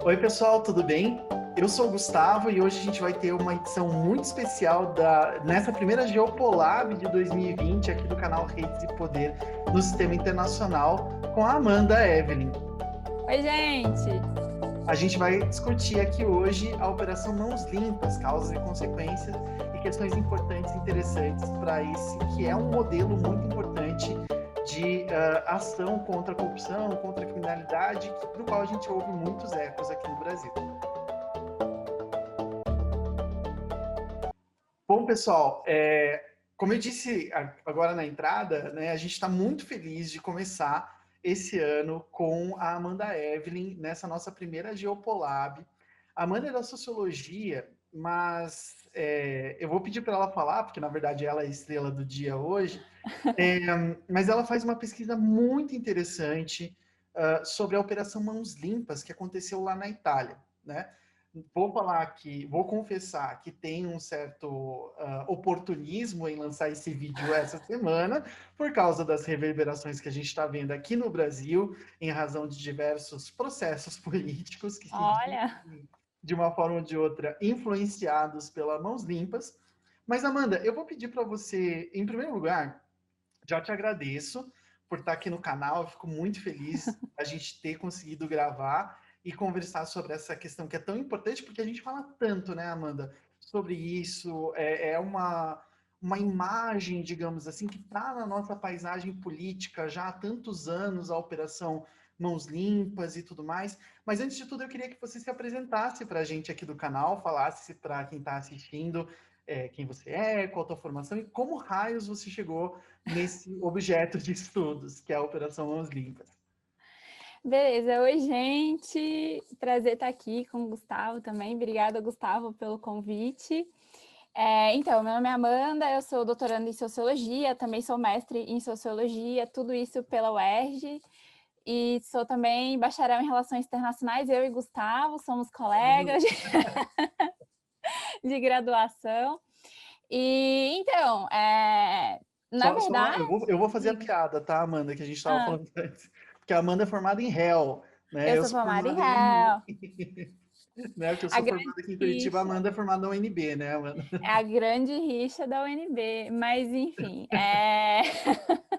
Oi, pessoal, tudo bem? Eu sou o Gustavo e hoje a gente vai ter uma edição muito especial nessa primeira Geopolab de 2020 aqui do canal Redes e Poder no Sistema Internacional com a Amanda Evelyn. Oi, gente! A gente vai discutir aqui hoje a Operação Mãos Limpas, causas e consequências e questões importantes e interessantes para esse que é um modelo muito importante de ação contra a corrupção, contra a criminalidade, do qual a gente ouve muitos ecos aqui no Brasil. Bom, pessoal, como eu disse agora na entrada, né, a gente está muito feliz de começar esse ano com a Amanda Evelyn nessa nossa primeira Geopolab. A Amanda é da Sociologia, mas eu vou pedir para ela falar, porque na verdade ela é a estrela do dia hoje, mas ela faz uma pesquisa muito interessante sobre a Operação Mãos Limpas, que aconteceu lá na Itália, né? Vou confessar que tem um certo oportunismo em lançar esse vídeo essa semana, por causa das reverberações que a gente está vendo aqui no Brasil, em razão de diversos processos políticos que se Olha, dizem, de uma forma ou de outra, influenciados pela Mãos Limpas. Mas, Amanda, eu vou pedir para você, em primeiro lugar, já te agradeço por estar aqui no canal, eu fico muito feliz a gente ter conseguido gravar e conversar sobre essa questão que é tão importante, porque a gente fala tanto, né, Amanda, sobre isso, é uma imagem, digamos assim, que está na nossa paisagem política já há tantos anos, a Operação Mãos Limpas e tudo mais, mas antes de tudo eu queria que você se apresentasse para a gente aqui do canal, falasse para quem está assistindo quem você é, qual a tua formação e como raios você chegou nesse objeto de estudos, que é a Operação Mãos Limpas. beleza. Oi, gente! Prazer estar aqui com o Gustavo também. Obrigada, Gustavo, pelo convite. Então, meu nome é Amanda, eu sou doutoranda em Sociologia, também sou mestre em Sociologia, tudo isso pela UERJ. E sou também bacharel em Relações Internacionais, eu e Gustavo somos colegas de graduação. E, então, na verdade... Eu vou fazer a piada, tá, Amanda, que a gente estava falando antes. Porque a Amanda é formada em réu, né? Eu Eu sou sou formada em formado em. réu. Né? Porque eu A sou formado grande aqui em Curitiba, a rixa. Amanda é formada na UNB, né, Amanda? É a grande rixa da UNB, mas enfim,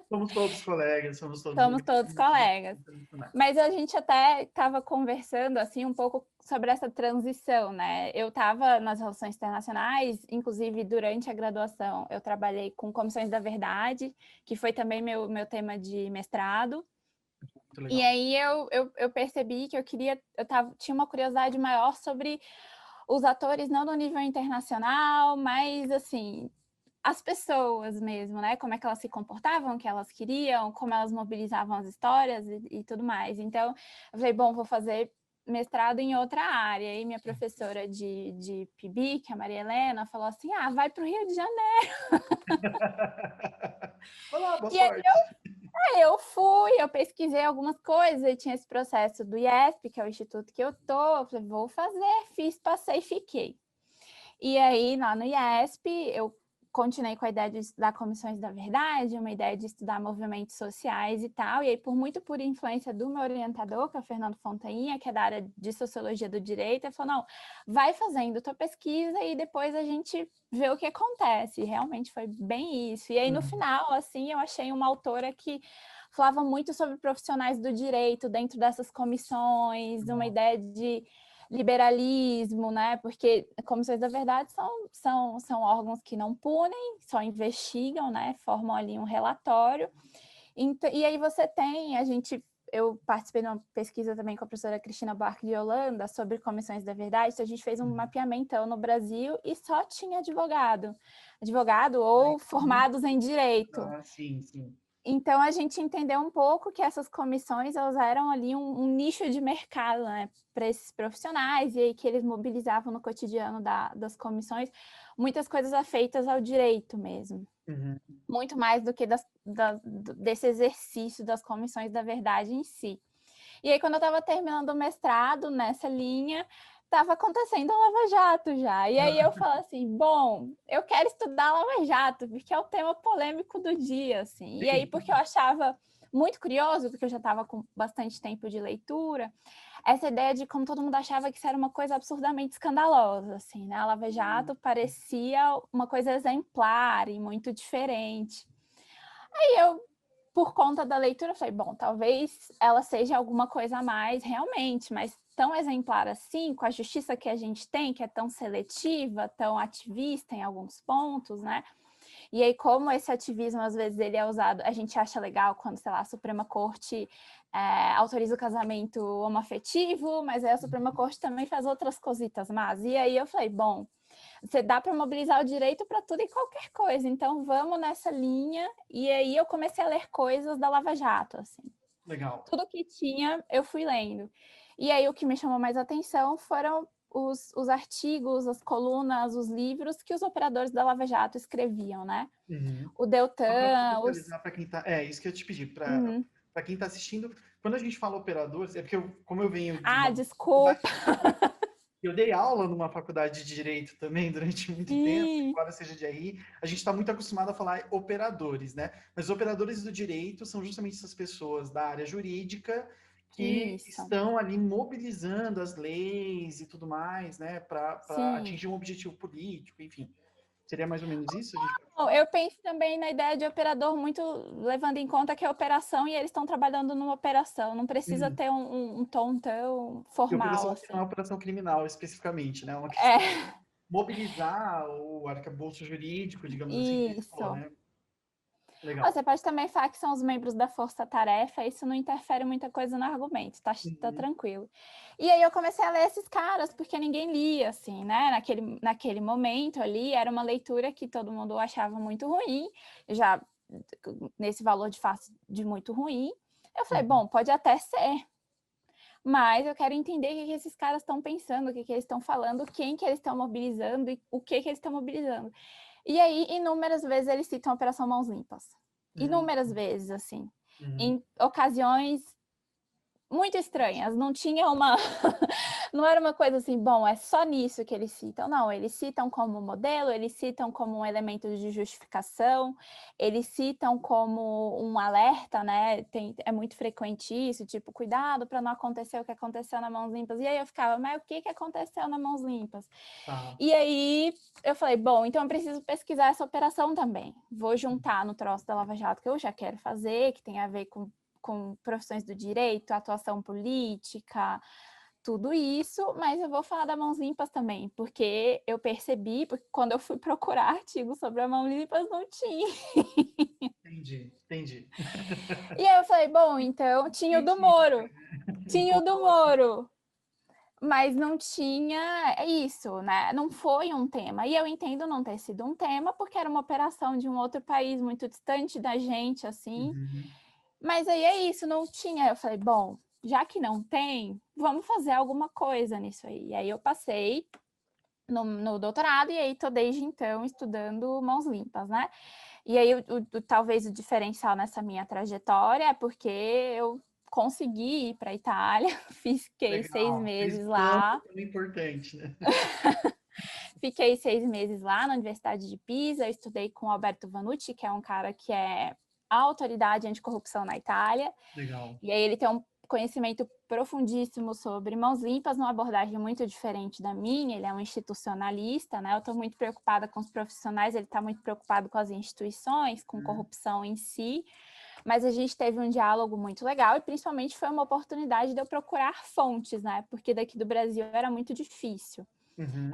Somos todos colegas, somos todos somos todos colegas. internacionais. Mas a gente até estava conversando assim um pouco sobre essa transição, né? Eu estava nas relações internacionais, inclusive durante a graduação, eu trabalhei com Comissões da Verdade, que foi também meu tema de mestrado. Muito E legal. aí eu percebi que tinha uma curiosidade maior sobre os atores, não no nível internacional, mas assim, as pessoas mesmo, né? Como é que elas se comportavam, o que elas queriam, como elas mobilizavam as histórias e tudo mais. Então, eu falei, bom, vou fazer mestrado em outra área. E minha professora de PIB, que é a Maria Helena, falou assim, vai para o Rio de Janeiro. Olá, boa E aí sorte. eu fui, eu pesquisei algumas coisas, e tinha esse processo do IESP, que é o instituto que eu tô, eu falei, vou fazer, fiz, passei, fiquei. E aí, lá no IESP, eu continuei com a ideia de estudar comissões da verdade, uma ideia de estudar movimentos sociais e tal, e aí, por influência do meu orientador, que é o Fernando Fontainha, que é da área de Sociologia do Direito, ele falou, não, vai fazendo tua pesquisa e depois a gente vê o que acontece. E realmente foi bem isso. E aí, no final, assim, eu achei uma autora que falava muito sobre profissionais do direito dentro dessas comissões, uma ideia de liberalismo, né? Porque comissões da verdade são órgãos que não punem, só investigam, né? Formam ali um relatório. E aí você tem, eu participei de uma pesquisa também com a professora Cristina Buarque de Holanda sobre comissões da verdade, então a gente fez um mapeamento no Brasil e só tinha advogado ou formados em direito. Sim, sim. Então, a gente entendeu um pouco que essas comissões elas eram ali um nicho de mercado, né, para esses profissionais, e aí que eles mobilizavam no cotidiano das comissões muitas coisas afeitas ao direito mesmo. Uhum. Muito mais do que desse exercício das comissões da verdade em si. E aí, quando eu estava terminando o mestrado nessa linha, estava acontecendo a Lava Jato já. E aí eu falo assim, bom, eu quero estudar Lava Jato, porque é o tema polêmico do dia, assim. E aí, porque eu achava muito curioso, porque eu já estava com bastante tempo de leitura, essa ideia de como todo mundo achava que isso era uma coisa absurdamente escandalosa, assim, né? A Lava Jato parecia uma coisa exemplar e muito diferente. Aí eu, por conta da leitura, falei, bom, talvez ela seja alguma coisa a mais realmente, mas tão exemplar assim, com a justiça que a gente tem, que é tão seletiva, tão ativista em alguns pontos, né? E aí, como esse ativismo, às vezes, ele é usado, a gente acha legal quando, sei lá, a Suprema Corte autoriza o casamento homoafetivo, mas aí a Suprema Corte também faz outras cositas más. E aí eu falei, bom, você dá para mobilizar o direito para tudo e qualquer coisa, então vamos nessa linha. E aí eu comecei a ler coisas da Lava Jato, assim. Legal. Tudo que tinha, eu fui lendo. E aí o que me chamou mais atenção foram os artigos, as colunas, os livros que os operadores da Lava Jato escreviam, né? Uhum. O Só para Deltan, os... contextualizar para quem está. É, isso que eu te pedi, para Uhum. quem está assistindo. Quando a gente fala operadores, é porque, como eu venho de Ah, uma faculdade, desculpa. eu dei aula numa faculdade de Direito também durante muito tempo, embora seja de RI, a gente está muito acostumado a falar operadores, né? Mas operadores do direito são justamente essas pessoas da área jurídica que Isso. estão ali mobilizando as leis e tudo mais, né, para Sim. atingir um objetivo político, enfim. Seria mais ou menos isso? A gente pode Bom, falar? eu penso também na ideia de operador muito levando em conta que é operação e eles estão trabalhando numa operação. Não precisa ter um tom tão E formal, operação que não é assim. operação criminal especificamente, né? É uma questão É, de mobilizar o arcabouço jurídico, digamos assim, que ele falou, isso. né? Legal. Você pode também falar que são os membros da força-tarefa, isso não interfere muita coisa no argumento, tá Uhum, tranquilo. E aí eu comecei a ler esses caras, porque ninguém lia, assim, né? Naquele momento ali, era uma leitura que todo mundo achava muito ruim, já nesse valor de face de muito ruim. Eu falei, uhum, bom, pode até ser, mas eu quero entender o que esses caras estão pensando, o que eles estão falando, quem que eles estão mobilizando e o que eles estão mobilizando. E aí, inúmeras vezes, eles citam a Operação Mãos Limpas. uhum, Inúmeras vezes, assim. uhum, Em ocasiões muito estranhas. Não tinha uma. Não era uma coisa assim, bom, é só nisso que eles citam. Não, eles citam como modelo, eles citam como um elemento de justificação, eles citam como um alerta, né? É muito frequente isso, tipo, cuidado para não acontecer o que aconteceu na Mãos Limpas. E aí eu ficava, mas o que aconteceu na Mãos Limpas? tá. E aí eu falei, bom, então eu preciso pesquisar essa operação também. Vou juntar no troço da Lava Jato que eu já quero fazer, que tem a ver com profissões do direito, atuação política, tudo isso, mas eu vou falar da Mãos Limpas também, porque eu percebi, porque quando eu fui procurar artigos sobre a Mãos Limpas, não tinha. Entendi, entendi. E aí eu falei, bom, então tinha o do Científica, Moro, né? tinha o do Moro, mas não tinha isso, né? Não foi um tema. E eu entendo não ter sido um tema, porque era uma operação de um outro país muito distante da gente, assim. Uhum, Mas aí é isso, não tinha. Eu falei, bom, já que não tem, vamos fazer alguma coisa nisso aí. E aí eu passei no doutorado e aí tô desde então estudando Mãos Limpas, né? E aí talvez o diferencial nessa minha trajetória é porque eu consegui ir para a Itália, fiquei seis legal. Fez meses um campo lá, tão importante, né? fiquei 6 meses lá na Universidade de Pisa, eu estudei com Alberto Vanucci, que é um cara que é a autoridade anticorrupção na Itália, Legal. e aí ele tem um conhecimento profundíssimo sobre mãos limpas, numa abordagem muito diferente da minha, ele é um institucionalista, né? Eu estou muito preocupada com os profissionais, ele está muito preocupado com as instituições, com Uhum, corrupção em si, mas a gente teve um diálogo muito legal e principalmente foi uma oportunidade de eu procurar fontes, né? Porque daqui do Brasil era muito difícil. uhum,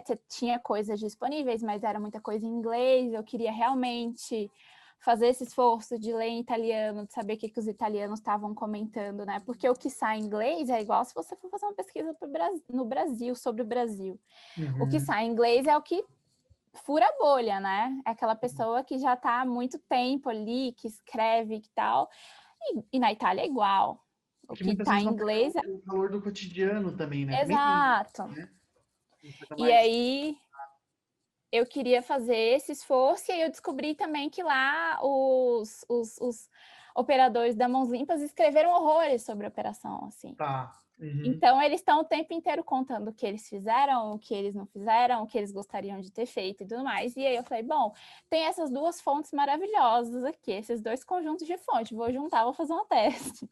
Você tinha coisas disponíveis, mas era muita coisa em inglês, eu queria realmente fazer esse esforço de ler em italiano, de saber o que os italianos estavam comentando, né? Porque o que sai em inglês é igual se você for fazer uma pesquisa no Brasil, sobre o Brasil. O que uhum. sai em inglês é o que fura a bolha, né? É aquela pessoa que já está há muito tempo ali, que escreve e tal. E na Itália é igual. O Que que muitas está vezes em não pega inglês é... o valor do cotidiano também, né? Também tem isso, Exato. né? Uma coisa E mais. aí eu queria fazer esse esforço e aí eu descobri também que lá os operadores da Mãos Limpas escreveram horrores sobre a operação, assim. Tá. Uhum. Então, eles estão o tempo inteiro contando o que eles fizeram, o que eles não fizeram, o que eles gostariam de ter feito e tudo mais. E aí eu falei, bom, tem essas duas fontes maravilhosas aqui, esses dois conjuntos de fontes, vou juntar, vou fazer uma teste.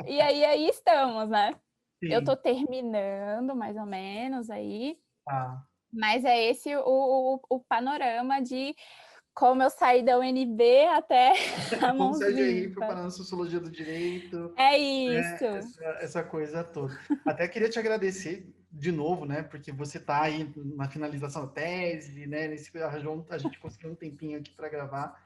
E aí estamos, né? Eu tô Sim. terminando, mais ou menos, aí, Ah, mas é esse o panorama de como eu saí da UNB até a como Mãos sai de aí, foi Limpas. parar na sociologia do direito, É né? isso. Essa coisa toda. Até queria te agradecer de novo, né? Porque você está aí na finalização da tese, né? A gente conseguiu um tempinho aqui para gravar.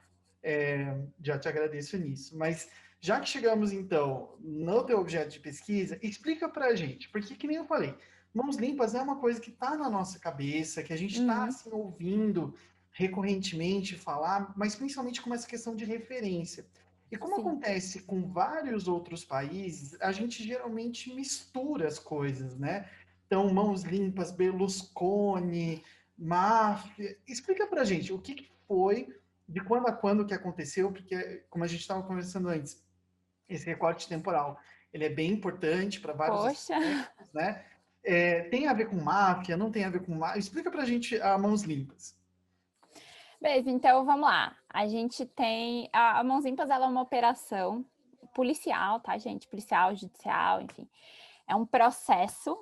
Já te agradeço nisso. Mas já que chegamos, então, no teu objeto de pesquisa, explica para a gente, porque que nem eu falei, mãos limpas é uma coisa que está na nossa cabeça, que a gente está Uhum, assim, ouvindo recorrentemente falar, mas principalmente com essa questão de referência. E como sim. acontece com vários outros países, a gente geralmente mistura as coisas, né? Então, mãos limpas, Berlusconi, máfia. Explica pra gente o que foi, de quando a quando que aconteceu, porque, como a gente estava conversando antes, esse recorte temporal, ele é bem importante para vários Poxa. aspectos, né? Tem a ver com máfia, não tem a ver com máfia? Explica pra gente a mãos limpas. Beleza, então vamos lá. A gente tem. A Mãos Limpas, ela é uma operação policial, tá, gente? Policial, judicial, enfim. É um processo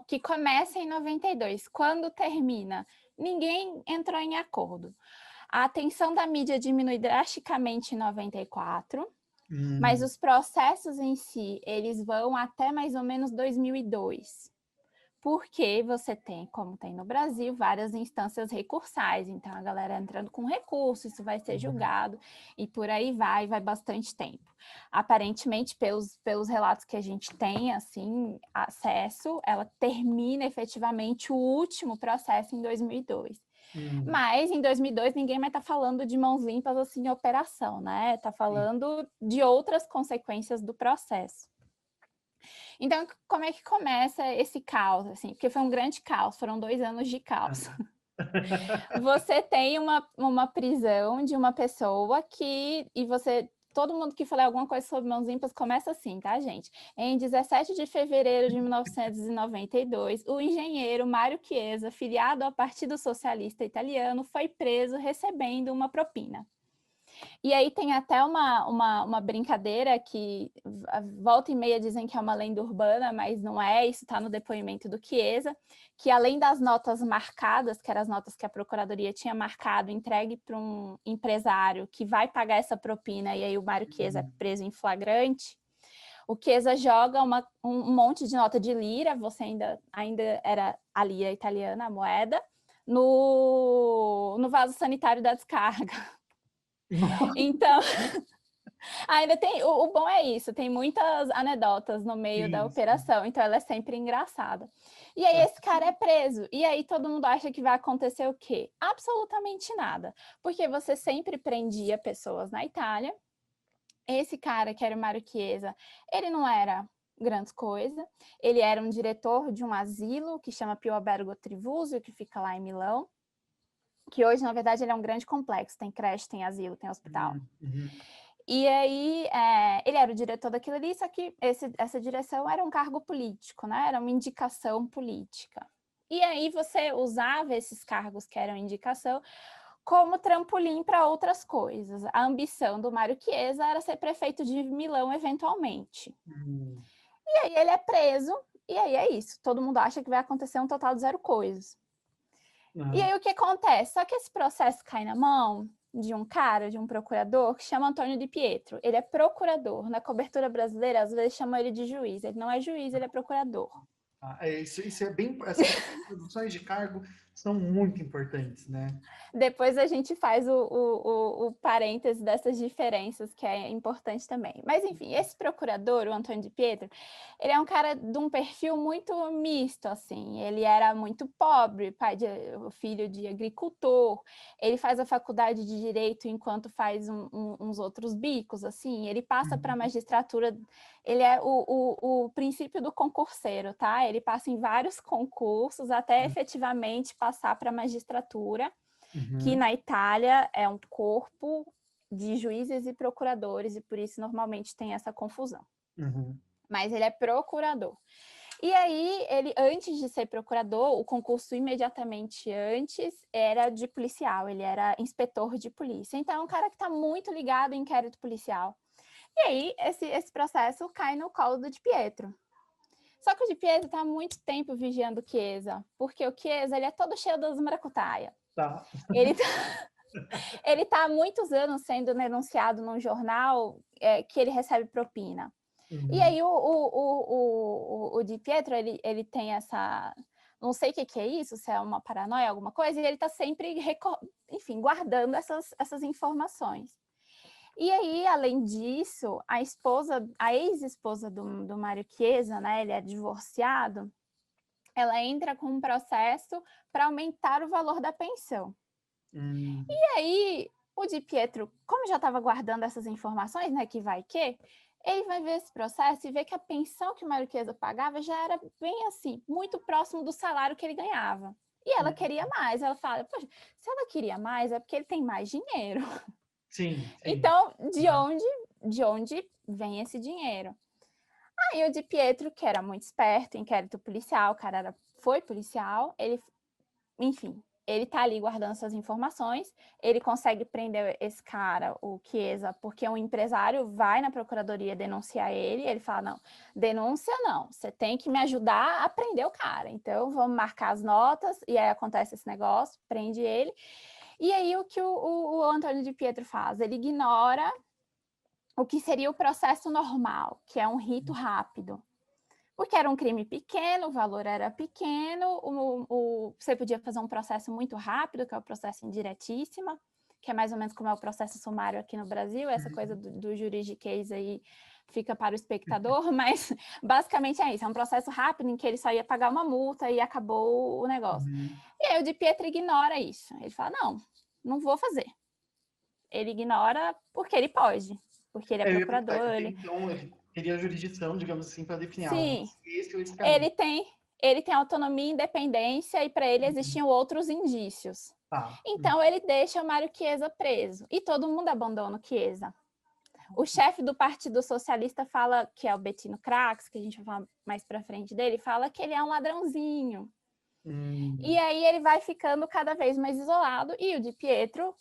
que começa em 92. Quando termina, ninguém entrou em acordo. A atenção da mídia diminui drasticamente em 94, mas Hum, os processos em si, eles vão até mais ou menos 2002. Porque você tem, como tem no Brasil, várias instâncias recursais. Então, a galera entrando com recurso, isso vai ser uhum, julgado, e por aí vai bastante tempo. Aparentemente, pelos relatos que a gente tem, assim, acesso, ela termina efetivamente o último processo em 2002. hum, Mas, em 2002, ninguém mais está falando de mãos limpas, assim, em operação, né? Está sim. falando de outras consequências do processo. Então, como é que começa esse caos, assim? Porque foi um grande caos, foram 2 anos de caos. Ah. Você tem uma prisão de uma pessoa todo mundo que falar alguma coisa sobre mãos limpas começa assim, tá, gente? Em 17 de fevereiro de 1992, o engenheiro Mário Chiesa, filiado ao Partido Socialista Italiano, foi preso recebendo uma propina. E aí tem até uma brincadeira que volta e meia dizem que é uma lenda urbana, mas não é, isso está no depoimento do Chiesa, que além das notas marcadas, que eram as notas que a Procuradoria tinha marcado, entregue para um empresário que vai pagar essa propina, e aí o Mário Chiesa é preso em flagrante, o Chiesa joga um monte de nota de lira, você ainda era a lira italiana, a moeda, no vaso sanitário da descarga. Então, ainda tem. O bom é isso, tem muitas anedotas no meio da Sim, sim. operação, então ela é sempre engraçada. E aí esse cara é preso. E aí todo mundo acha que vai acontecer o quê? Absolutamente nada. Porque você sempre prendia pessoas na Itália. Esse cara, que era o Mário Chiesa, ele não era grande coisa. Ele era um diretor de um asilo que chama Pio Albergo Trivulzio, que fica lá em Milão. Que hoje, na verdade, ele é um grande complexo. Tem creche, tem asilo, tem hospital. Uhum. E aí, ele era o diretor daquilo ali, só que essa direção era um cargo político, né? Era uma indicação política. E aí você usava esses cargos que eram indicação como trampolim para outras coisas. A ambição do Mário Chiesa era ser prefeito de Milão eventualmente. Uhum. E aí ele é preso, e aí é isso. Todo mundo acha que vai acontecer um total de zero coisas. E Uhum. aí o que acontece? Só que esse processo cai na mão de um cara, de um procurador, que chama Antônio Di Pietro. Ele é procurador. Na cobertura brasileira, às vezes chamam ele de juiz. Ele não é juiz, ele é procurador. Isso é bem. Essa questão das produções de cargo são muito importantes, né? Depois a gente faz o parêntese dessas diferenças, que é importante também. Mas, enfim, esse procurador, o Antônio de Pietro, ele é um cara de um perfil muito misto, assim. Ele era muito pobre, filho de agricultor. Ele faz a faculdade de Direito enquanto faz uns outros bicos, assim. Ele passa para a Uhum. magistratura. Ele é o princípio do concurseiro, tá? Ele passa em vários concursos até efetivamente passar para a magistratura, que Uhum. na Itália é um corpo de juízes e procuradores, e por isso normalmente tem essa confusão. Uhum. mas ele é procurador. E aí, ele, antes de ser procurador, o concurso imediatamente antes era de policial, ele era inspetor de polícia. Então, é um cara que está muito ligado em inquérito policial. E aí, esse processo cai no colo do Di Pietro. Só que o Di Pietro está há muito tempo vigiando o Chiesa, porque o Chiesa, ele é todo cheio das maracutaia. Tá. Ele tá há muitos anos sendo denunciado num jornal que ele recebe propina. E aí o Di Pietro, ele tem essa... Não sei o que é isso, se é uma paranoia, alguma coisa, e ele está sempre, enfim, guardando essas informações. E aí, além disso, a ex-esposa do Mário Chiesa, né, ele é divorciado, ela entra com um processo para aumentar o valor da pensão. E aí, o Di Pietro, como já estava guardando essas informações, né, que vai que, ele vai ver esse processo e ver que a pensão que o Mário Chiesa pagava já era bem assim, muito próximo do salário que ele ganhava. E ela queria mais. Ela fala, poxa, se ela queria mais, é porque ele tem mais dinheiro. Sim, sim. Então, de onde vem esse dinheiro? Aí o Di Pietro, que era muito esperto, inquérito policial, o cara foi policial, ele, enfim, ele tá ali guardando essas informações, ele consegue prender esse cara, o Chiesa, porque um empresário vai na procuradoria denunciar ele fala, não, denúncia não, você tem que me ajudar a prender o cara, então vamos marcar as notas, e aí acontece esse negócio, prende ele, e aí o que o Antônio Di Pietro faz? Ele ignora o que seria o processo normal, que é um rito rápido. Porque era um crime pequeno, o valor era pequeno, você podia fazer um processo muito rápido, que é o processo indiretíssima, que é mais ou menos como é o processo sumário aqui no Brasil, essa coisa do juridiquês aí fica para o espectador, mas basicamente é isso, é um processo rápido em que ele só ia pagar uma multa e acabou o negócio. E aí o Di Pietro ignora isso, ele fala, não vou fazer. Ele ignora porque ele pode, porque ele é procurador. Então, ele teria a jurisdição, digamos assim, para definir algo. Sim, Esse ou esse caminho. ele tem autonomia e independência e para ele existiam outros indícios. Tá. Então ele deixa o Mário Chiesa preso e todo mundo abandona o Chiesa. O chefe do Partido Socialista fala, que é o Bettino Crax, que a gente vai falar mais para frente dele, fala que ele é um ladrãozinho. E aí ele vai ficando cada vez mais isolado e o Di Pietro,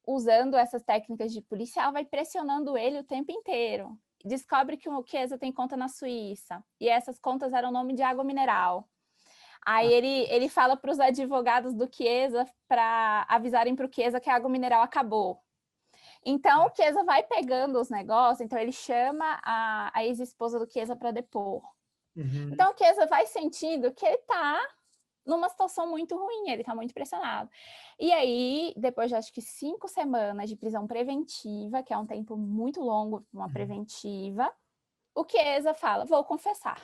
usando essas técnicas de policial, vai pressionando ele o tempo inteiro. Descobre que o Chiesa tem conta na Suíça, e essas contas eram o nome de água mineral. Aí ele fala para os advogados do Chiesa para avisarem para o Chiesa que a água mineral acabou. Então o Chiesa vai pegando os negócios, então ele chama a ex-esposa do Chiesa para depor. Então o Chiesa vai sentindo que ele está numa situação muito ruim, ele está muito pressionado. E aí, depois de acho que 5 semanas de prisão preventiva, que é um tempo muito longo, uma preventiva, o Chiesa fala, vou confessar.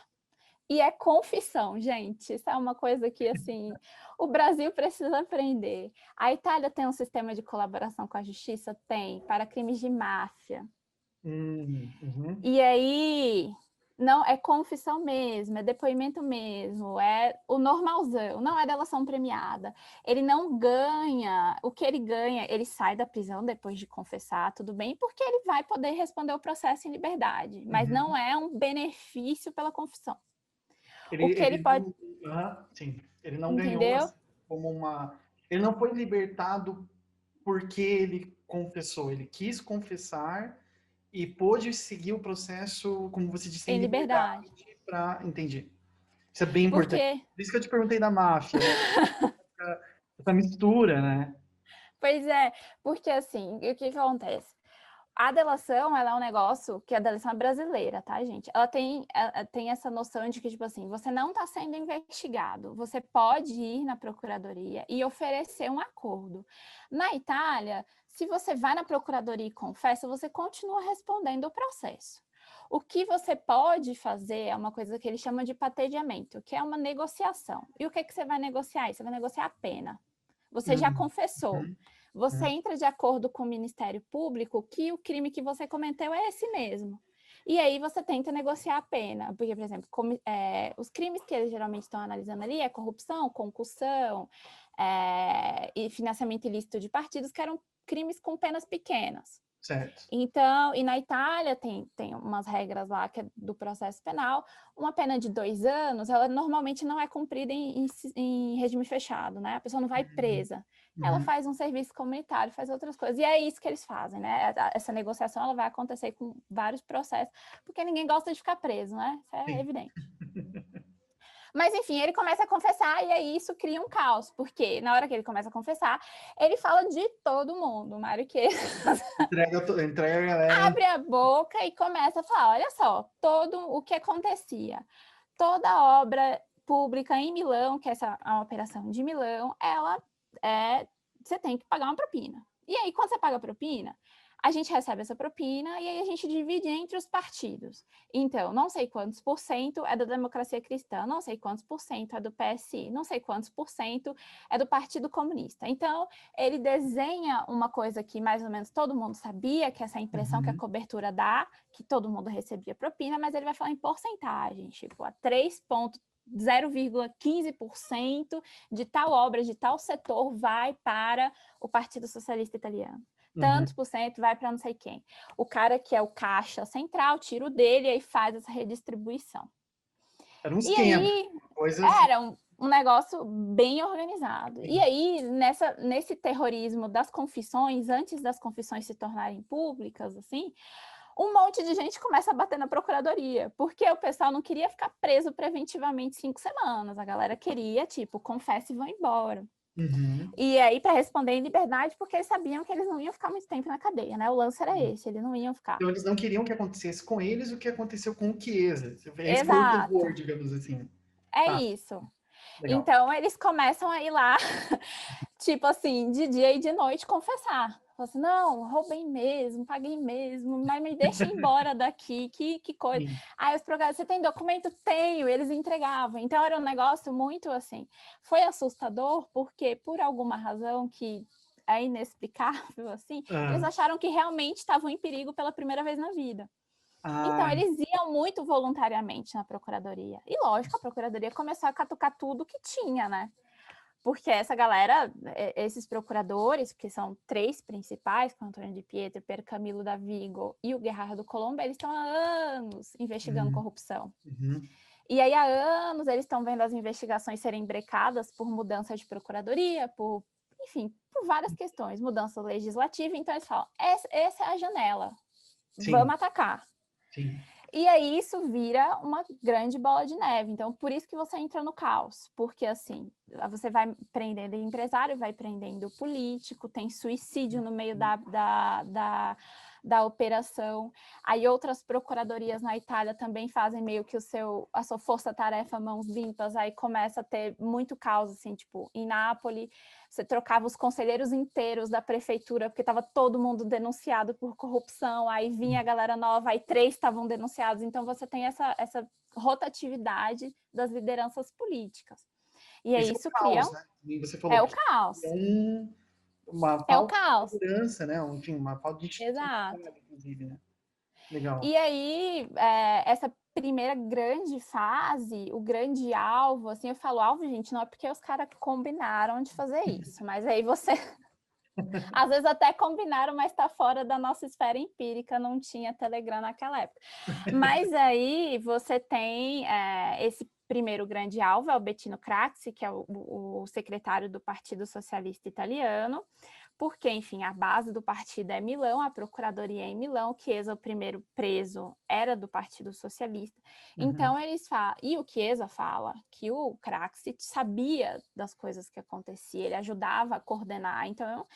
E é confissão, gente, isso é uma coisa que, assim, o Brasil precisa aprender. A Itália tem um sistema de colaboração com a justiça? Tem, para crimes de máfia. E aí, não, é confissão mesmo, é depoimento mesmo, é o normalzão, não é delação premiada. Ele não ganha, o que ele ganha, ele sai da prisão depois de confessar, tudo bem, porque ele vai poder responder o processo em liberdade, mas não é um benefício pela confissão. O que ele pode... Sim, ele não ganhou Entendeu? assim, como uma... Ele não foi libertado porque ele confessou, ele quis confessar e pôde seguir o processo, como você disse, em Em liberdade. para... Entendi. Isso é bem importante. Porque... Por isso que eu te perguntei da máfia, né? Essa mistura, né? Pois é, porque assim, o que acontece? A delação, ela é um negócio que a delação é brasileira, tá, gente? Ela tem essa noção de que, tipo assim, você não está sendo investigado, você pode ir na procuradoria e oferecer um acordo. Na Itália, se você vai na procuradoria e confessa, você continua respondendo o processo. O que você pode fazer é uma coisa que eles chamam de patediamento, que é uma negociação. E o que você vai negociar? Você vai negociar a pena. Você já confessou. Você entra de acordo com o Ministério Público que o crime que você cometeu é esse mesmo. E aí você tenta negociar a pena. Porque, por exemplo, os crimes que eles geralmente estão analisando ali é corrupção, concussão, e financiamento ilícito de partidos, que eram crimes com penas pequenas. Certo. Então, e na Itália tem umas regras lá que é do processo penal, uma pena de 2 anos, ela normalmente não é cumprida em regime fechado, né? A pessoa não vai presa. Ela Uhum. faz um serviço comunitário, faz outras coisas. E é isso que eles fazem, né? Essa negociação ela vai acontecer com vários processos, porque ninguém gosta de ficar preso, né? Isso é Sim. evidente. Mas, enfim, ele começa a confessar e aí isso cria um caos, porque na hora que ele começa a confessar, ele fala de todo mundo, Mário, que Entrega a galera. abre a boca e começa a falar, olha só, todo o que acontecia, toda obra pública em Milão, que essa é a operação de Milão, ela você tem que pagar uma propina. E aí, quando você paga a propina, a gente recebe essa propina e aí a gente divide entre os partidos. Então, não sei quantos por cento é da Democracia Cristã, não sei quantos por cento é do PSI, não sei quantos por cento é do Partido Comunista. Então, ele desenha uma coisa que mais ou menos todo mundo sabia, que essa impressão que a cobertura dá, que todo mundo recebia propina, mas ele vai falar em porcentagem, tipo, a 0,15% de tal obra, de tal setor vai para o Partido Socialista Italiano. Tantos por cento vai para não sei quem. O cara que é o caixa central tira o dele e aí faz essa redistribuição. Era um E esquema. aí Coisas. era um negócio bem organizado. Sim. E aí, nesse terrorismo das confissões, antes das confissões se tornarem públicas, assim, um monte de gente começa a bater na procuradoria, porque o pessoal não queria ficar preso preventivamente 5 semanas. A galera queria, tipo, confessa e vão embora. Uhum. E aí, para responder em liberdade, porque eles sabiam que eles não iam ficar muito tempo na cadeia, né? O lance era esse, eles não iam ficar. Então, eles não queriam que acontecesse com eles o que aconteceu com o Chiesa. Esse foi o terror, Exato. digamos assim. É Tá, isso. legal. Então, eles começam a ir lá, tipo assim, de dia e de noite confessar. Falam assim, não, roubei mesmo, paguei mesmo, mas me deixa ir embora daqui, que coisa. Sim. Aí os procuradores, você tem documento? Tenho, eles entregavam. Então, era um negócio muito assim. Foi assustador porque, por alguma razão que é inexplicável, assim, eles acharam que realmente estavam em perigo pela primeira vez na vida. Então, Ah, eles iam muito voluntariamente na procuradoria. E, lógico, a procuradoria começou a catucar tudo que tinha, né? Porque essa galera, esses procuradores, que são 3 principais, com Antônio de Pietro, Pier Camilo da Vigo e o Gerardo Colombo, eles estão há anos investigando corrupção. uhum. E aí, há anos, eles estão vendo as investigações serem brecadas por mudança de procuradoria, enfim, por várias questões, mudança legislativa. Então, eles falam, essa é a janela, Sim, vamos atacar. sim. E aí isso vira uma grande bola de neve. Então, por isso que você entra no caos. Porque, assim, você vai prendendo empresário, vai prendendo político, tem suicídio no meio da operação. Aí outras procuradorias na Itália também fazem meio que a sua força-tarefa mãos limpas. Aí começa a ter muito caos, assim, tipo, em Nápoles, você trocava os conselheiros inteiros da prefeitura, porque estava todo mundo denunciado por corrupção, aí vinha a galera nova, aí 3 estavam denunciados. Então, você tem essa rotatividade das lideranças políticas. E aí Esse é o isso cria... caos, né? E você É falou o que caos. é uma É o falta de caos. segurança, né? Enfim, uma falta de Exato. institucionalidade, inclusive, né? Legal. E aí, essa primeira grande fase, o grande alvo, assim, eu falo alvo, gente, não é porque os caras combinaram de fazer isso, mas aí você... Às vezes até combinaram, mas está fora da nossa esfera empírica, não tinha Telegram naquela época. Mas aí você tem esse primeiro grande alvo, é o Bettino Craxi, que é o secretário do Partido Socialista Italiano, porque, enfim, a base do partido é Milão, a procuradoria é em Milão, Chiesa, o primeiro preso, era do Partido Socialista. Então, eles falam, e o Chiesa fala que o Craxi sabia das coisas que aconteciam, ele ajudava a coordenar, então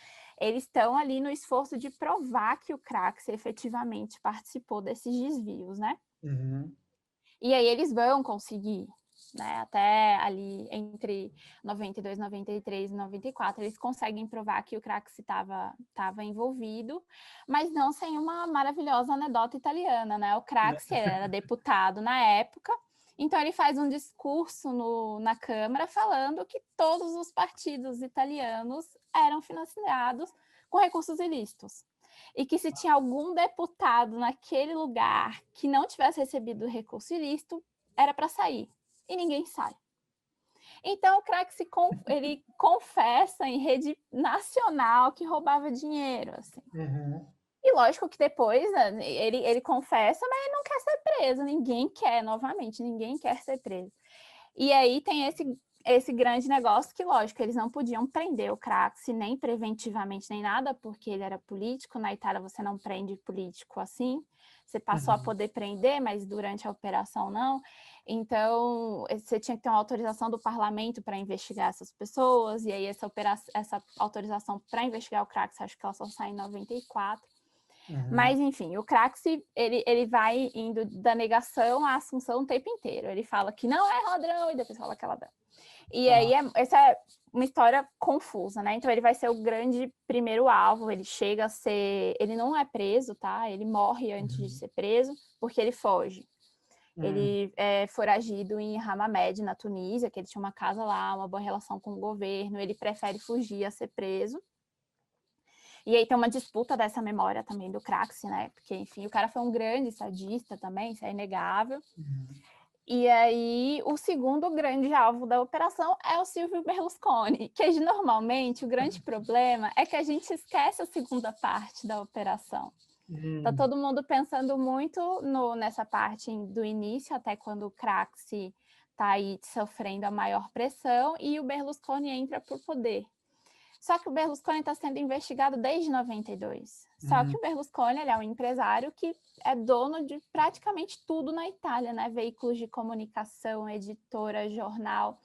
eles estão ali no esforço de provar que o Craxi efetivamente participou desses desvios, né? Uhum. E aí eles vão conseguir, né? Até ali entre 92, 93 e 94, eles conseguem provar que o Craxi estava envolvido, mas não sem uma maravilhosa anedota italiana, né? O Craxi era deputado na época, então ele faz um discurso na Câmara falando que todos os partidos italianos eram financiados com recursos ilícitos. E que se tinha algum deputado naquele lugar que não tivesse recebido recurso ilícito, era para sair. E ninguém sai. Então, o Craxi ele confessa em rede nacional que roubava dinheiro. Assim. Uhum. E lógico que depois, né, ele confessa, mas ele não quer ser preso. Ninguém quer, novamente, ninguém quer ser preso. E aí tem esse grande negócio que, lógico, eles não podiam prender o Craxi nem preventivamente nem nada, porque ele era político. Na Itália você não prende político assim. Você passou a poder prender, mas durante a operação não. Então, você tinha que ter uma autorização do parlamento para investigar essas pessoas, e aí essa autorização para investigar o Craxi, acho que ela só sai em 94. Mas, enfim, o Craxi, ele vai indo da negação à assunção o tempo inteiro. Ele fala que não é ladrão e depois fala que é ladrão. E aí, essa é uma história confusa, né? Então, ele vai ser o grande primeiro alvo. Ele chega a ser... Ele não é preso, tá? Ele morre antes de ser preso, porque ele foge. Ele é foragido em Hammamed, na Tunísia, que ele tinha uma casa lá, uma boa relação com o governo. Ele prefere fugir a ser preso. E aí tem uma disputa dessa memória também do Craxi, né? Porque, enfim, o cara foi um grande estadista também, isso é inegável. E aí, o segundo grande alvo da operação é o Silvio Berlusconi, que normalmente o grande problema é que a gente esquece a segunda parte da operação. Tá todo mundo pensando muito nessa parte do início, até quando o Craxi tá aí sofrendo a maior pressão e o Berlusconi entra por poder. Só que o Berlusconi está sendo investigado desde 92. Só que o Berlusconi, ele é um empresário que é dono de praticamente tudo na Itália, né? Veículos de comunicação, editora, jornal.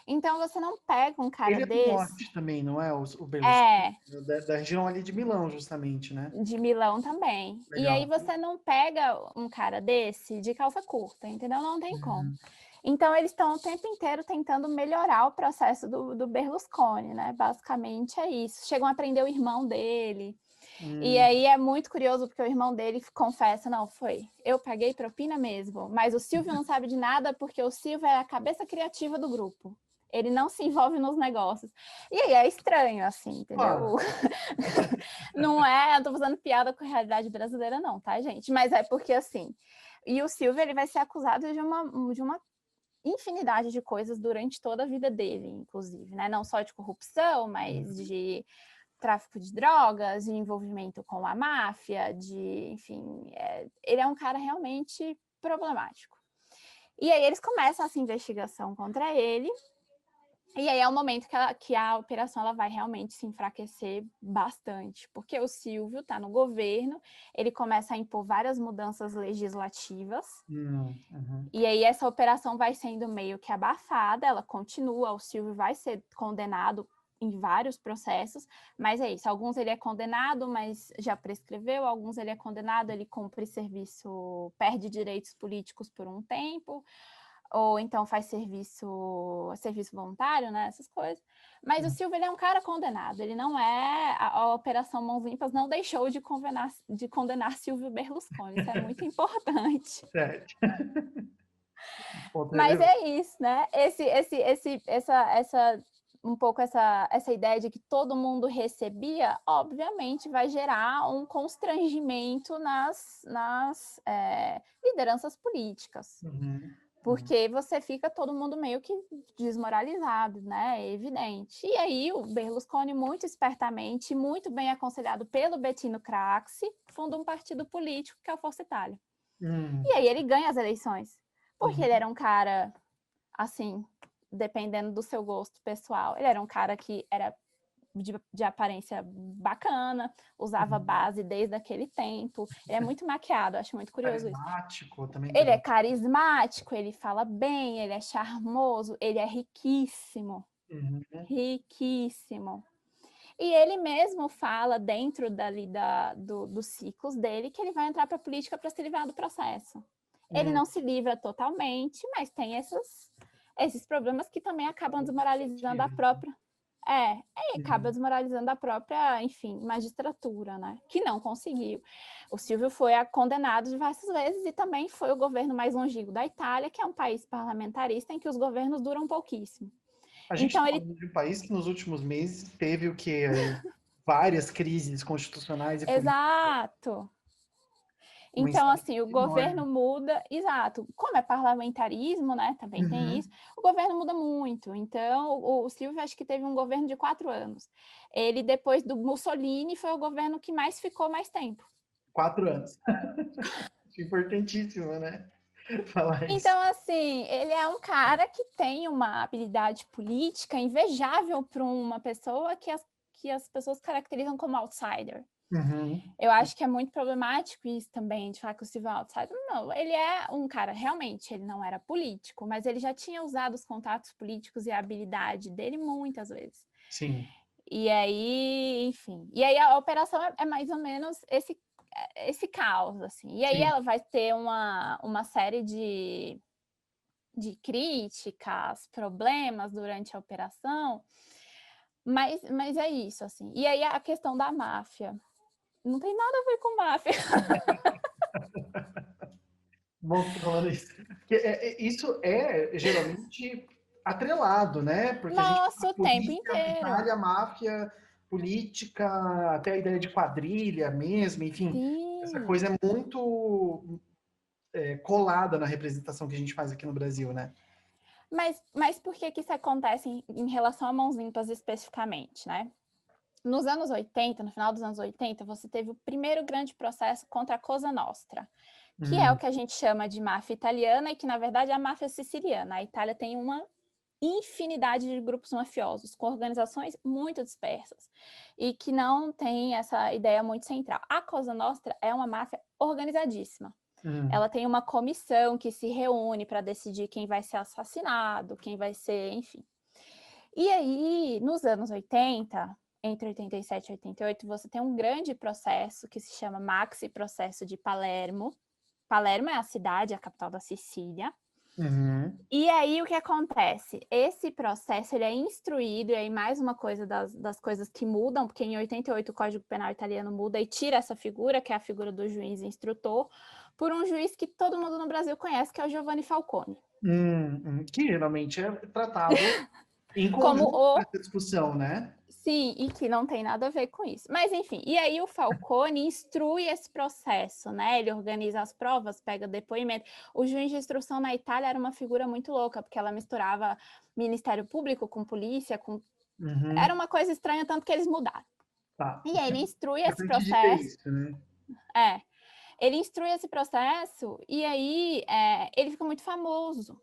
Então, você não pega um cara Ele é do desse... norte também, não é? O Berlusconi? É, Da região ali de Milão, justamente, né? de Milão também. E aí Legal. você não pega um cara desse de calça curta, entendeu? Não tem como. Então, eles estão o tempo inteiro tentando melhorar o processo do Berlusconi, né? Basicamente é isso. Chegam a prender o irmão dele. E aí é muito curioso, porque o irmão dele confessa, não, eu paguei propina mesmo, mas o Silvio não sabe de nada, porque o Silvio é a cabeça criativa do grupo. Ele não se envolve nos negócios. E aí é estranho, assim, entendeu? Não é, eu tô fazendo piada com a realidade brasileira, não, tá, gente? Mas é porque, assim, e o Silvio, ele vai ser acusado de uma infinidade de coisas durante toda a vida dele, inclusive, né? Não só de corrupção, mas de tráfico de drogas, de envolvimento com a máfia, enfim, ele é um cara realmente problemático. E aí eles começam essa investigação contra ele, e aí é o momento que a operação ela vai realmente se enfraquecer bastante, porque o Silvio está no governo, ele começa a impor várias mudanças legislativas, e aí essa operação vai sendo meio que abafada, ela continua, o Silvio vai ser condenado em vários processos, mas é isso, alguns ele é condenado, mas já prescreveu, alguns ele é condenado, ele cumpre serviço, perde direitos políticos por um tempo, ou então faz serviço voluntário, né, essas coisas. Mas o Silvio, ele é um cara condenado, ele não é... A Operação Mãos Limpas não deixou de condenar Silvio Berlusconi, isso é muito importante. Certo. Mas é isso, né? Um pouco essa ideia de que todo mundo recebia, obviamente, vai gerar um constrangimento nas lideranças políticas. Porque você fica todo mundo meio que desmoralizado, né? É evidente. E aí o Berlusconi, muito espertamente, muito bem aconselhado pelo Bettino Craxi, funda um partido político que é o Força Itália. E aí ele ganha as eleições. Porque ele era um cara, assim, dependendo do seu gosto pessoal, ele era um cara que era de aparência bacana, usava base desde aquele tempo, ele é muito maquiado, acho muito curioso isso. Carismático também. Ele é carismático, ele fala bem, ele é charmoso, ele é riquíssimo, riquíssimo. E ele mesmo fala dentro dos ciclos dele que ele vai entrar para a política para se livrar do processo. Ele não se livra totalmente, mas tem esses problemas que também acabam desmoralizando a própria... acaba desmoralizando a própria, enfim, magistratura, né? Que não conseguiu. O Silvio foi condenado diversas vezes e também foi o governo mais longínquo da Itália, que é um país parlamentarista em que os governos duram pouquíssimo. A gente está falando de um país que nos últimos meses teve o quê? Várias crises constitucionais e políticas. Exato. Então, assim, o governo muda, exato. Como é parlamentarismo, né? Também tem isso. O governo muda muito. Então, o Silvio acho que teve um governo de 4 anos. Ele, depois do Mussolini, foi o governo que mais ficou mais tempo. 4 anos. Importantíssimo, né? Falar isso. Então, assim, ele é um cara que tem uma habilidade política invejável para uma pessoa que as pessoas caracterizam como outsider. Uhum. Eu acho que é muito problemático isso também, de falar que o Steve é um outsider. Não, ele é um cara, realmente, ele não era político, mas ele já tinha usado os contatos políticos e a habilidade dele muitas vezes. Sim. E aí, enfim. E aí a operação é mais ou menos esse caos, assim. E aí Sim. ela vai ter uma série de críticas, problemas durante a operação, mas é isso, assim. E aí a questão da máfia. Não tem nada a ver com máfia. Bom, você falando isso. Porque isso é geralmente atrelado, né? Porque a gente Nossa, fala o tempo polícia na inteiro. Itália, máfia, política, até a ideia de quadrilha mesmo, enfim. Essa Sim. coisa é muito colada na representação que a gente faz aqui no Brasil, né? Mas por que isso acontece em relação a mãos limpas especificamente, né? Nos anos 80, no final dos anos 80, você teve o primeiro grande processo contra a Cosa Nostra, que é o Hum, que a gente chama de máfia italiana e que, na verdade, é a máfia siciliana. A Itália tem uma infinidade de grupos mafiosos, com organizações muito dispersas e que não tem essa ideia muito central. A Cosa Nostra é uma máfia organizadíssima. hum, Ela tem uma comissão que se reúne para decidir quem vai ser assassinado, quem vai ser, enfim. E aí, nos anos 80, entre 87 e 88, você tem um grande processo que se chama Maxi Processo de Palermo. Palermo é a cidade, a capital da Sicília. uhum, E aí, o que acontece? Esse processo ele é instruído, e aí mais uma coisa das coisas que mudam, porque em 88 o Código Penal italiano muda e tira essa figura, que é a figura do juiz instrutor, por um juiz que todo mundo no Brasil conhece, que é o Giovanni Falcone. que geralmente é tratado em Como conjunto com o essa discussão, né? Sim, e que não tem nada a ver com isso. Mas, enfim, e aí o Falcone instrui esse processo, né? Ele organiza as provas, pega depoimento. O juiz de instrução na Itália era uma figura muito louca, porque ela misturava Ministério Público com polícia, com... era Uhum, uma coisa estranha, tanto que eles mudaram. tá. E aí ele instrui esse Importante dizer processo, isso, né? é, ele instrui esse processo e aí ele fica muito famoso,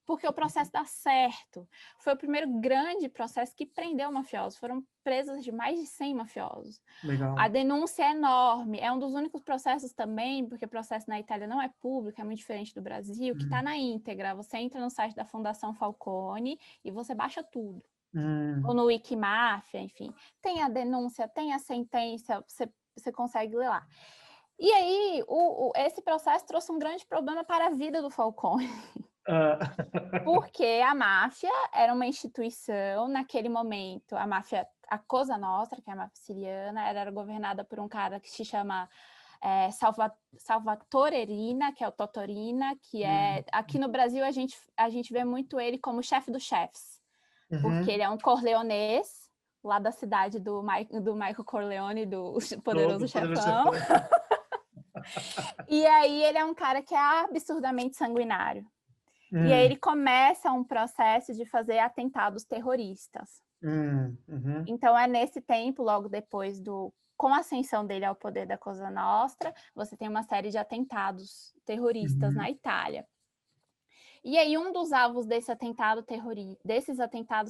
porque o processo dá certo. Foi o primeiro grande processo que prendeu mafiosos. Foram presas de mais de 100 mafiosos. A Legal. denúncia é enorme. É um dos únicos processos também, porque o processo na Itália não é público, é muito diferente do Brasil, que está Hum, na íntegra. Você entra no site da Fundação Falcone e você baixa tudo. Ou hum, no Wikimafia, enfim. Tem a denúncia, tem a sentença, você consegue ler lá. E aí, esse processo trouxe um grande problema para a vida do Falcone. ah, Porque a máfia era uma instituição, naquele momento, a máfia, a Cosa Nostra, que é a máfia siciliana, era governada por um cara que se chama Salvatore Erina, que é o Totorina, que é... Aqui no Brasil a gente vê muito ele como chefe dos chefes, porque uhum. ele é um corleonês, lá da cidade do Michael Corleone, do Poderoso Do Poderoso Chefão. Chefão. E aí ele é um cara que é absurdamente sanguinário. E aí ele começa um processo de fazer atentados terroristas. Uhum, Então é nesse tempo, logo depois com a ascensão dele ao poder da Cosa Nostra, você tem uma série de atentados terroristas na uhum, Itália. E aí um dos alvos desses atentados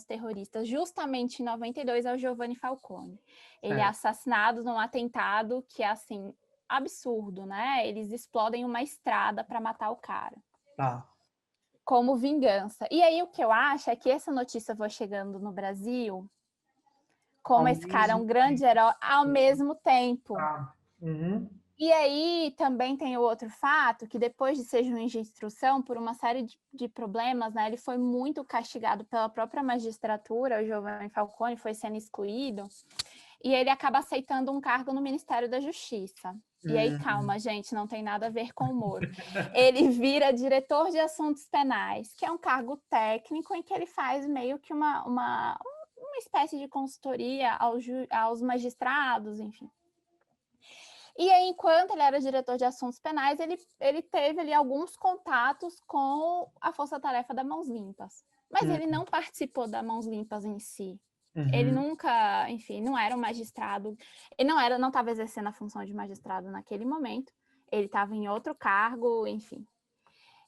terroristas, justamente em 92, é o Giovanni Falcone. Ele é certo. assassinado num atentado que é assim absurdo, né? Eles explodem uma estrada para matar o cara Tá. como vingança. E aí o que eu acho é que essa notícia foi chegando no Brasil, Ao como esse cara é mesmo um grande tempo. herói, ao mesmo tempo. Tá. Uhum, E aí também tem o outro fato, que depois de ser juiz de instrução, por uma série de problemas, né, ele foi muito castigado pela própria magistratura, o Giovanni Falcone foi sendo excluído, e ele acaba aceitando um cargo no Ministério da Justiça. E aí, uhum, calma, gente, não tem nada a ver com o Moro. Ele vira diretor de assuntos penais, que é um cargo técnico em que ele faz meio que uma espécie de consultoria aos magistrados, enfim. E aí, enquanto ele era diretor de assuntos penais, ele teve ali alguns contatos com a Força Tarefa da Mãos Limpas. Mas ele uhum. não participou da Mãos Limpas em si. Ele Uhum. nunca, enfim, não era um magistrado, ele não estava exercendo a função de magistrado naquele momento, ele estava em outro cargo, enfim.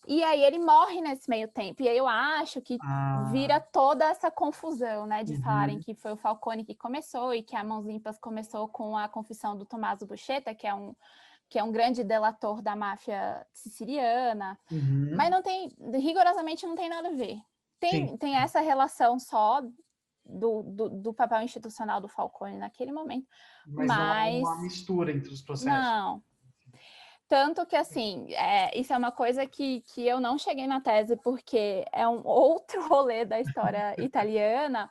E aí ele morre nesse meio tempo, e aí eu acho que Ah, vira toda essa confusão, né, de falarem uhum, que foi o Falcone que começou e que a Mãos Limpas começou com a confissão do Tommaso Buscetta, que é um grande delator da máfia siciliana, mas uhum. não tem, rigorosamente não tem nada a ver. Sim, Tem essa relação só do papel institucional do Falcone naquele momento, mas não há mas uma mistura entre os processos. não. Tanto que, assim, isso é uma coisa que eu não cheguei na tese, porque é um outro rolê da história italiana,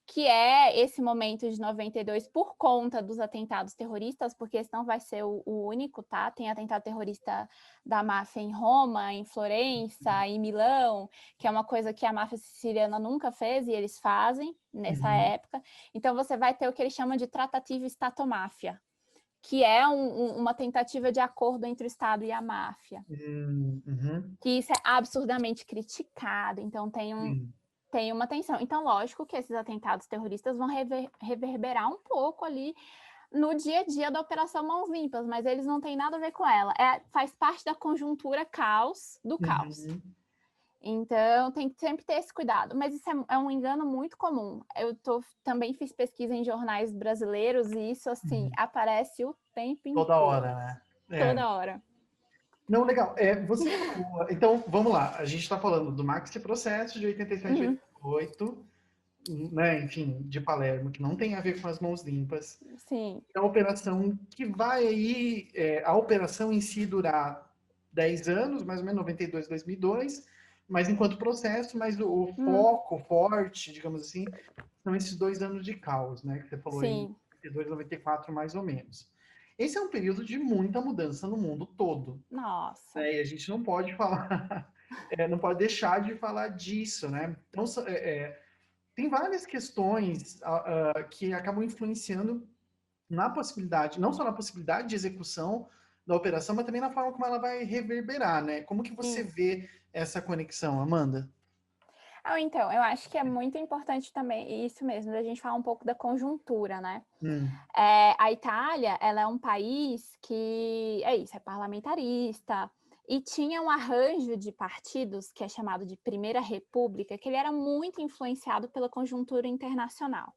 que é esse momento de 92 por conta dos atentados terroristas, porque esse não vai ser o único, tá? Tem atentado terrorista da máfia em Roma, em Florença, em Milão, que é uma coisa que a máfia siciliana nunca fez e eles fazem nessa Uhum, época. Então você vai ter o que eles chamam de tratativa Stato-máfia, que é uma tentativa de acordo entre o Estado e a máfia, uhum, que isso é absurdamente criticado, então sim. tem uma tensão. Então, lógico que esses atentados terroristas vão reverberar um pouco ali no dia a dia da Operação Mãos Limpas, mas eles não têm nada a ver com ela. Faz parte da conjuntura caos do caos. Uhum, Então, tem que sempre ter esse cuidado. Mas isso é um engano muito comum. Também fiz pesquisa em jornais brasileiros e isso, assim, uhum. aparece o tempo Toda inteiro, hora, né? É. toda hora. Não, legal. Você falou. Então, vamos lá. A gente está falando do Maxi Processo de 87 e Uhum, 88, né? Enfim, de Palermo, que não tem a ver com as mãos limpas. sim. É a operação que vai aí. A operação em si durar 10 anos, mais ou menos, 92, 2002, mas enquanto processo, mas o Uhum, foco forte, digamos assim, são esses 2 anos de caos, né? Que você falou aí, sim. 92, 94, mais ou menos. Esse é um período de muita mudança no mundo todo, Nossa. né? E a gente não pode falar, não pode deixar de falar disso, né? Então, tem várias questões que acabam influenciando na possibilidade, não só na possibilidade de execução da operação, mas também na forma como ela vai reverberar, né? Como que você Sim. vê essa conexão, Amanda? Então, eu acho que é muito importante também, isso mesmo, da gente falar um pouco da conjuntura, né? Hum, A Itália, ela é um país que, é isso, é parlamentarista, e tinha um arranjo de partidos, que é chamado de Primeira República, que ele era muito influenciado pela conjuntura internacional.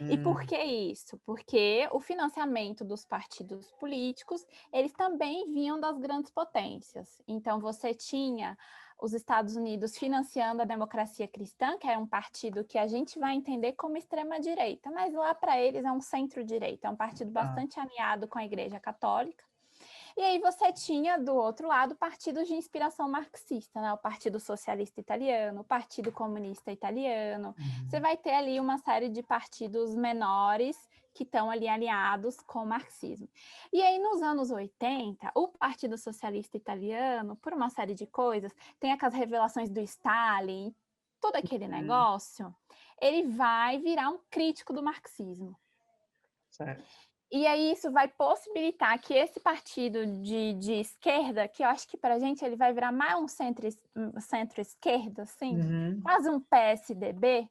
E por hum, que isso? Porque o financiamento dos partidos políticos, eles também vinham das grandes potências. Então, você tinha os Estados Unidos financiando a Democracia Cristã, que era um partido que a gente vai entender como extrema-direita, mas lá para eles é um centro-direita, é um partido tá, bastante alinhado com a Igreja Católica. E aí você tinha, do outro lado, partidos de inspiração marxista, né? O Partido Socialista Italiano, o Partido Comunista Italiano. Você uhum, vai ter ali uma série de partidos menores que estão ali alinhados com o marxismo. E aí, nos anos 80, o Partido Socialista Italiano, por uma série de coisas, tem aquelas revelações do Stalin, todo aquele hum, negócio, ele vai virar um crítico do marxismo. certo. E aí isso vai possibilitar que esse partido de esquerda, que eu acho que para a gente ele vai virar mais um centro-esquerda, assim, Uhum, quase um PSDB,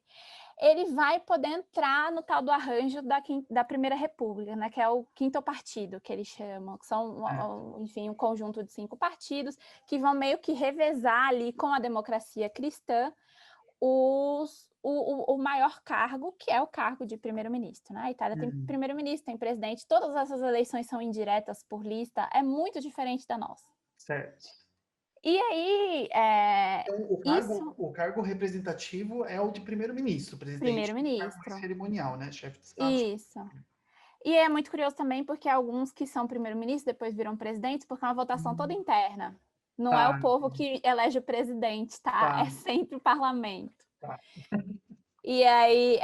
ele vai poder entrar no tal do arranjo da Primeira República, né, que é o quinto partido, que eles chamam, que certo. são, enfim, um conjunto de 5 partidos que vão meio que revezar ali com a democracia cristã o maior cargo, que é o cargo de primeiro-ministro. Né? A Itália tem Uhum, primeiro-ministro, tem presidente, todas essas eleições são indiretas por lista, é muito diferente da nossa. certo. E aí, Então, isso, o cargo representativo é o de primeiro-ministro. O presidente é um cargo mais primeiro-ministro, cerimonial, né? Chefe de Estado. isso. E é muito curioso também porque alguns que são primeiro-ministro depois viram presidentes porque é uma votação toda Hum, interna. Não é o tá, povo que elege o presidente, tá? É tá, sempre o parlamento. tá. E aí,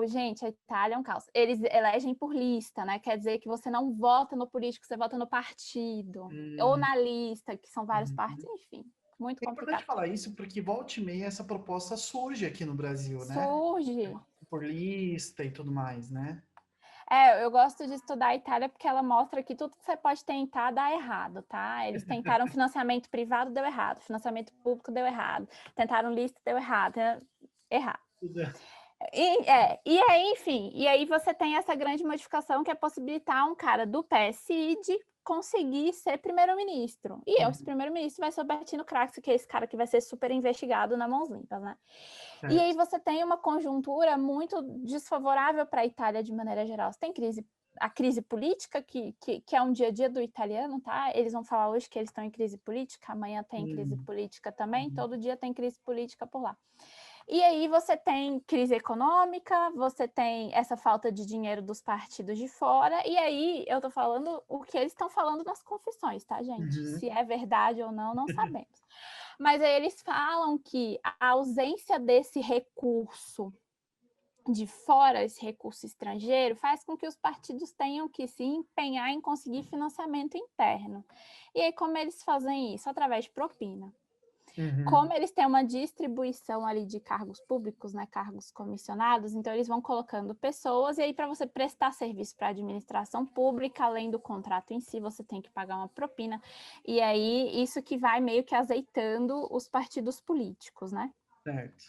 gente, a Itália é um caos. Eles elegem por lista, né? Quer dizer que você não vota no político, você vota no partido. Ou Hum, na lista, que são vários partidos, uhum. enfim, muito É importante complicado. falar isso porque volta e meia essa proposta surge aqui no Brasil, né? Surge. Por lista e tudo mais, né? Eu gosto de estudar a Itália porque ela mostra que tudo que você pode tentar dá errado, tá? Eles tentaram financiamento privado, deu errado. Financiamento público, deu errado. Tentaram lista, deu errado. Errado. E aí, enfim, e aí você tem essa grande modificação que é possibilitar um cara do PSI de conseguir ser primeiro-ministro. E esse primeiro-ministro vai ser o Bertino Craxi, que é esse cara que vai ser super investigado na Mãos Limpas, né? E aí você tem uma conjuntura muito desfavorável para a Itália de maneira geral. Você tem a crise política, que é um dia a dia do italiano, tá? Eles vão falar hoje que eles estão em crise política, amanhã tem crise política também, todo dia tem crise política por lá. E aí você tem crise econômica, você tem essa falta de dinheiro dos partidos de fora, e aí eu tô falando o que eles estão falando nas confissões, tá, gente? Se é verdade ou não sabemos. Mas aí eles falam que a ausência desse recurso de fora, esse recurso estrangeiro, faz com que os partidos tenham que se empenhar em conseguir financiamento interno. E aí como eles fazem isso? Através de propina. Como eles têm uma distribuição ali de cargos públicos, né, cargos comissionados, então eles vão colocando pessoas, e aí para você prestar serviço para a administração pública, além do contrato em si, você tem que pagar uma propina, e aí isso que vai meio que azeitando os partidos políticos, né? Certo.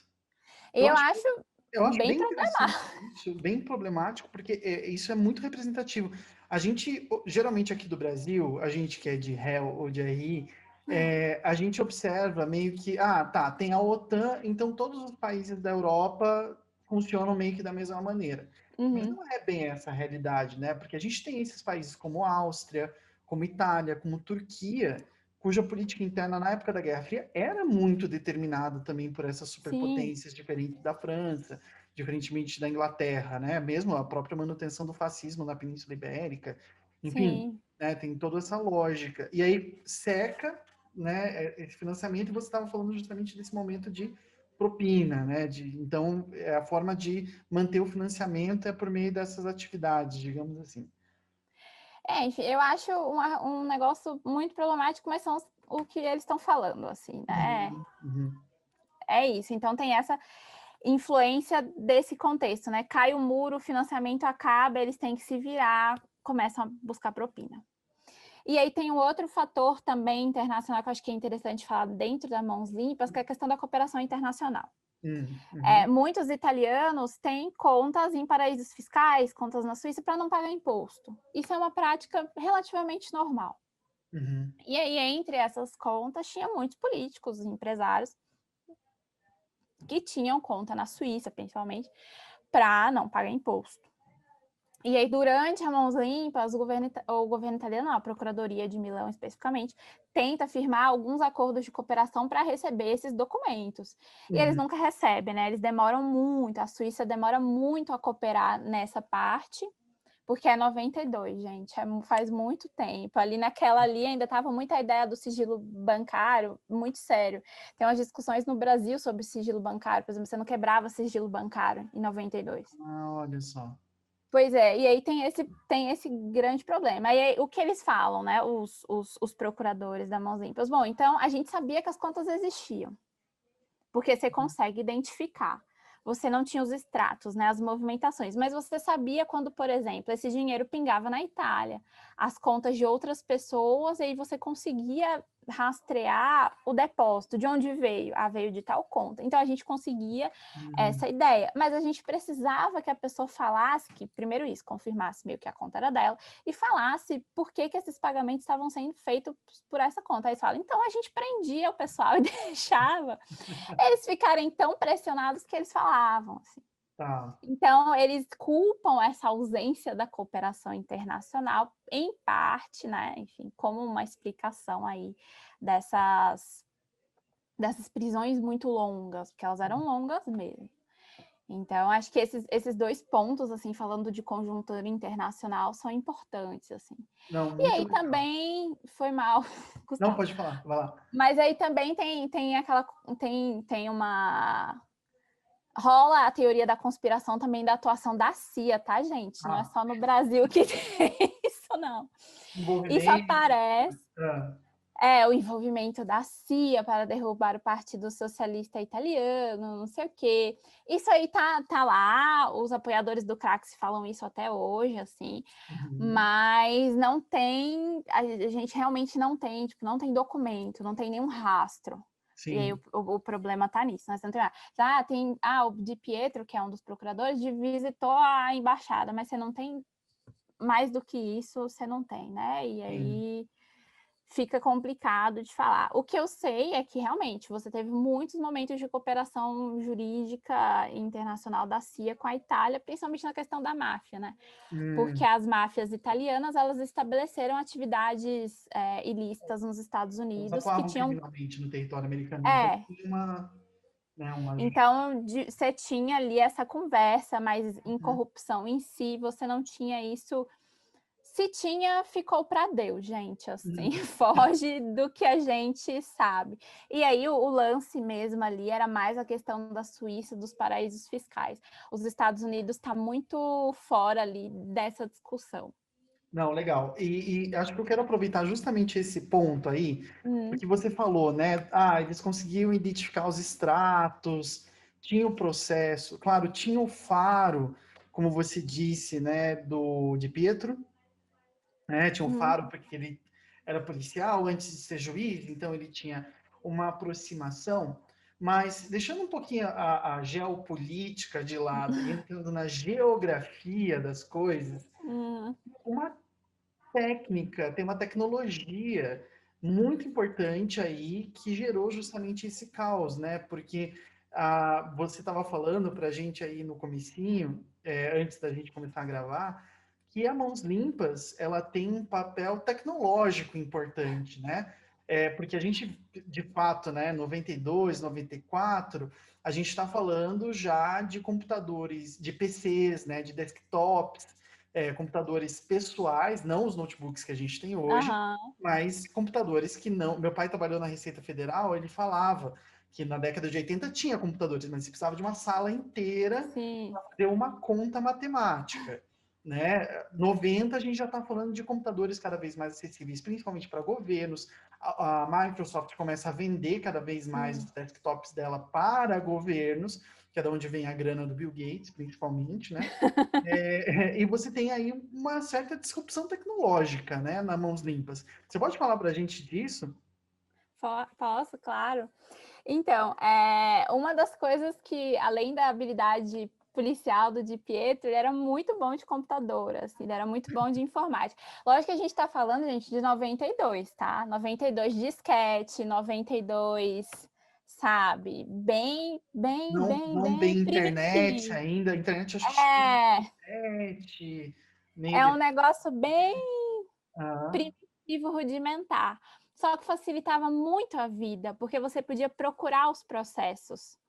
Eu acho Eu acho bem bem interessante isso, bem problemático, porque isso é muito representativo. A gente, geralmente aqui do Brasil, a gente que é de réu ou de RI, a gente observa meio que, tem a OTAN, então todos os países da Europa funcionam meio que da mesma maneira. Mas não é bem essa a realidade, né? Porque a gente tem esses países como Áustria, como Itália, como Turquia, cuja política interna na época da Guerra Fria era muito determinada também por essas superpotências diferentes da França, diferentemente da Inglaterra, né? Mesmo a própria manutenção do fascismo na Península Ibérica, enfim, né? Tem toda essa lógica. E aí seca, né? Esse financiamento, e você estava falando justamente desse momento de propina, né? Então, a forma de manter o financiamento é por meio dessas atividades, digamos assim. Enfim, eu acho um negócio muito problemático, mas são o que eles estão falando, assim, né? É isso. Então tem essa influência desse contexto, né? Cai o muro, o financiamento acaba, eles têm que se virar, começam a buscar propina. E aí tem um outro fator também internacional que eu acho que é interessante falar dentro da Mãos Limpas, que é a questão da cooperação internacional. Muitos italianos têm contas em paraísos fiscais, contas na Suíça, para não pagar imposto. Isso é uma prática relativamente normal. E aí, entre essas contas, tinha muitos políticos, empresários, que tinham conta na Suíça, principalmente, para não pagar imposto. E aí, durante a Mãos Limpas, o governo italiano, a Procuradoria de Milão especificamente, tenta firmar alguns acordos de cooperação para receber esses documentos. E eles nunca recebem, né? Eles demoram muito, a Suíça demora muito a cooperar nessa parte, porque é 92, gente, faz muito tempo. Ali naquela ali ainda estava muita ideia do sigilo bancário, muito sério. Tem umas discussões no Brasil sobre sigilo bancário, por exemplo, você não quebrava sigilo bancário em 92. Olha só. Pois é, e aí tem esse grande problema. E aí, o que eles falam, né, os procuradores da Mãos Limpas? Bom, então a gente sabia que as contas existiam, porque você consegue identificar. Você não tinha os extratos, né, as movimentações, mas você sabia quando, por exemplo, esse dinheiro pingava na Itália, as contas de outras pessoas, e aí você conseguia rastrear o depósito, de onde veio? Veio de tal conta. Então, a gente conseguia essa ideia, mas a gente precisava que a pessoa falasse, que primeiro isso, confirmasse meio que a conta era dela, e falasse por que esses pagamentos estavam sendo feitos por essa conta. Aí fala, então a gente prendia o pessoal e deixava eles ficarem tão pressionados que eles falavam, assim. Então, eles culpam essa ausência da cooperação internacional, em parte, né, enfim, como uma explicação aí dessas prisões muito longas, porque elas eram longas mesmo. Então, acho que esses dois pontos, assim, falando de conjuntura internacional, são importantes, assim. Não, E muito aí legal. também foi mal, Gustavo. Não, pode falar, vai lá. Mas aí também tem uma... Rola a teoria da conspiração também da atuação da CIA, tá, gente? Não é só no Brasil que tem isso, não. Isso aparece... o envolvimento da CIA para derrubar o Partido Socialista Italiano, não sei o quê. Isso aí tá lá, os apoiadores do Craxi falam isso até hoje, assim, mas não tem, a gente realmente não tem, tipo, não tem documento, não tem nenhum rastro E aí sim. o problema está nisso, né? Você não tem, o Di Pietro, que é um dos procuradores, visitou a embaixada, mas você não tem mais do que isso, você não tem, né? E Sim. aí fica complicado de falar. O que eu sei é que realmente você teve muitos momentos de cooperação jurídica internacional da CIA com a Itália, principalmente na questão da máfia, né? Porque as máfias italianas, elas estabeleceram atividades ilícitas nos Estados Eles Unidos que atuavam tinham... criminalmente no território americano, então É, tinha uma, né, uma... então você tinha ali essa conversa, mas em corrupção em si, você não tinha isso. Se tinha, ficou para Deus, gente, assim, foge do que a gente sabe. E aí o lance mesmo ali era mais a questão da Suíça, dos paraísos fiscais. Os Estados Unidos está muito fora ali dessa discussão. Não, legal. E acho que eu quero aproveitar justamente esse ponto aí, Hum, porque você falou, né? Eles conseguiam identificar os extratos, tinha o processo, claro, tinha o faro, como você disse, né, de Pietro, né? Tinha o hum, faro porque ele era policial antes de ser juiz, então ele tinha uma aproximação. Mas deixando um pouquinho a geopolítica de lado e entrando na geografia das coisas, hum, uma técnica, tem uma tecnologia muito importante aí que gerou justamente esse caos, né? Porque você estava falando para a gente aí no comecinho, antes da gente começar a gravar, que a Mãos Limpas ela tem um papel tecnológico importante, né? Porque a gente, de fato, né, 92, 94, a gente está falando já de computadores, de PCs, né, de desktops, computadores pessoais, não os notebooks que a gente tem hoje, aham, mas computadores que não. Meu pai trabalhou na Receita Federal, ele falava que na década de 80 tinha computadores, mas você precisava de uma sala inteira sim. para fazer uma conta matemática. Né? 90 a gente já está falando de computadores cada vez mais acessíveis, principalmente para governos. A Microsoft começa a vender cada vez mais os desktops dela para governos, que é de onde vem a grana do Bill Gates, principalmente, né? E você tem aí uma certa disrupção tecnológica, né, na Mãos Limpas. Você pode falar para a gente disso? Posso, claro. Então, uma das coisas que, além da habilidade policial do Di Pietro, ele era muito bom de computador, assim, ele era muito bom de informática. Lógico que a gente está falando, gente, de 92, tá? 92 disquete, 92, sabe? Bem, bem, Não, bem, não bem tem internet primitivo. ainda. A internet acho que chegou em É, 7, meio é um de... negócio bem Ah, primitivo, rudimentar. Só que facilitava muito a vida, porque você podia procurar os processos.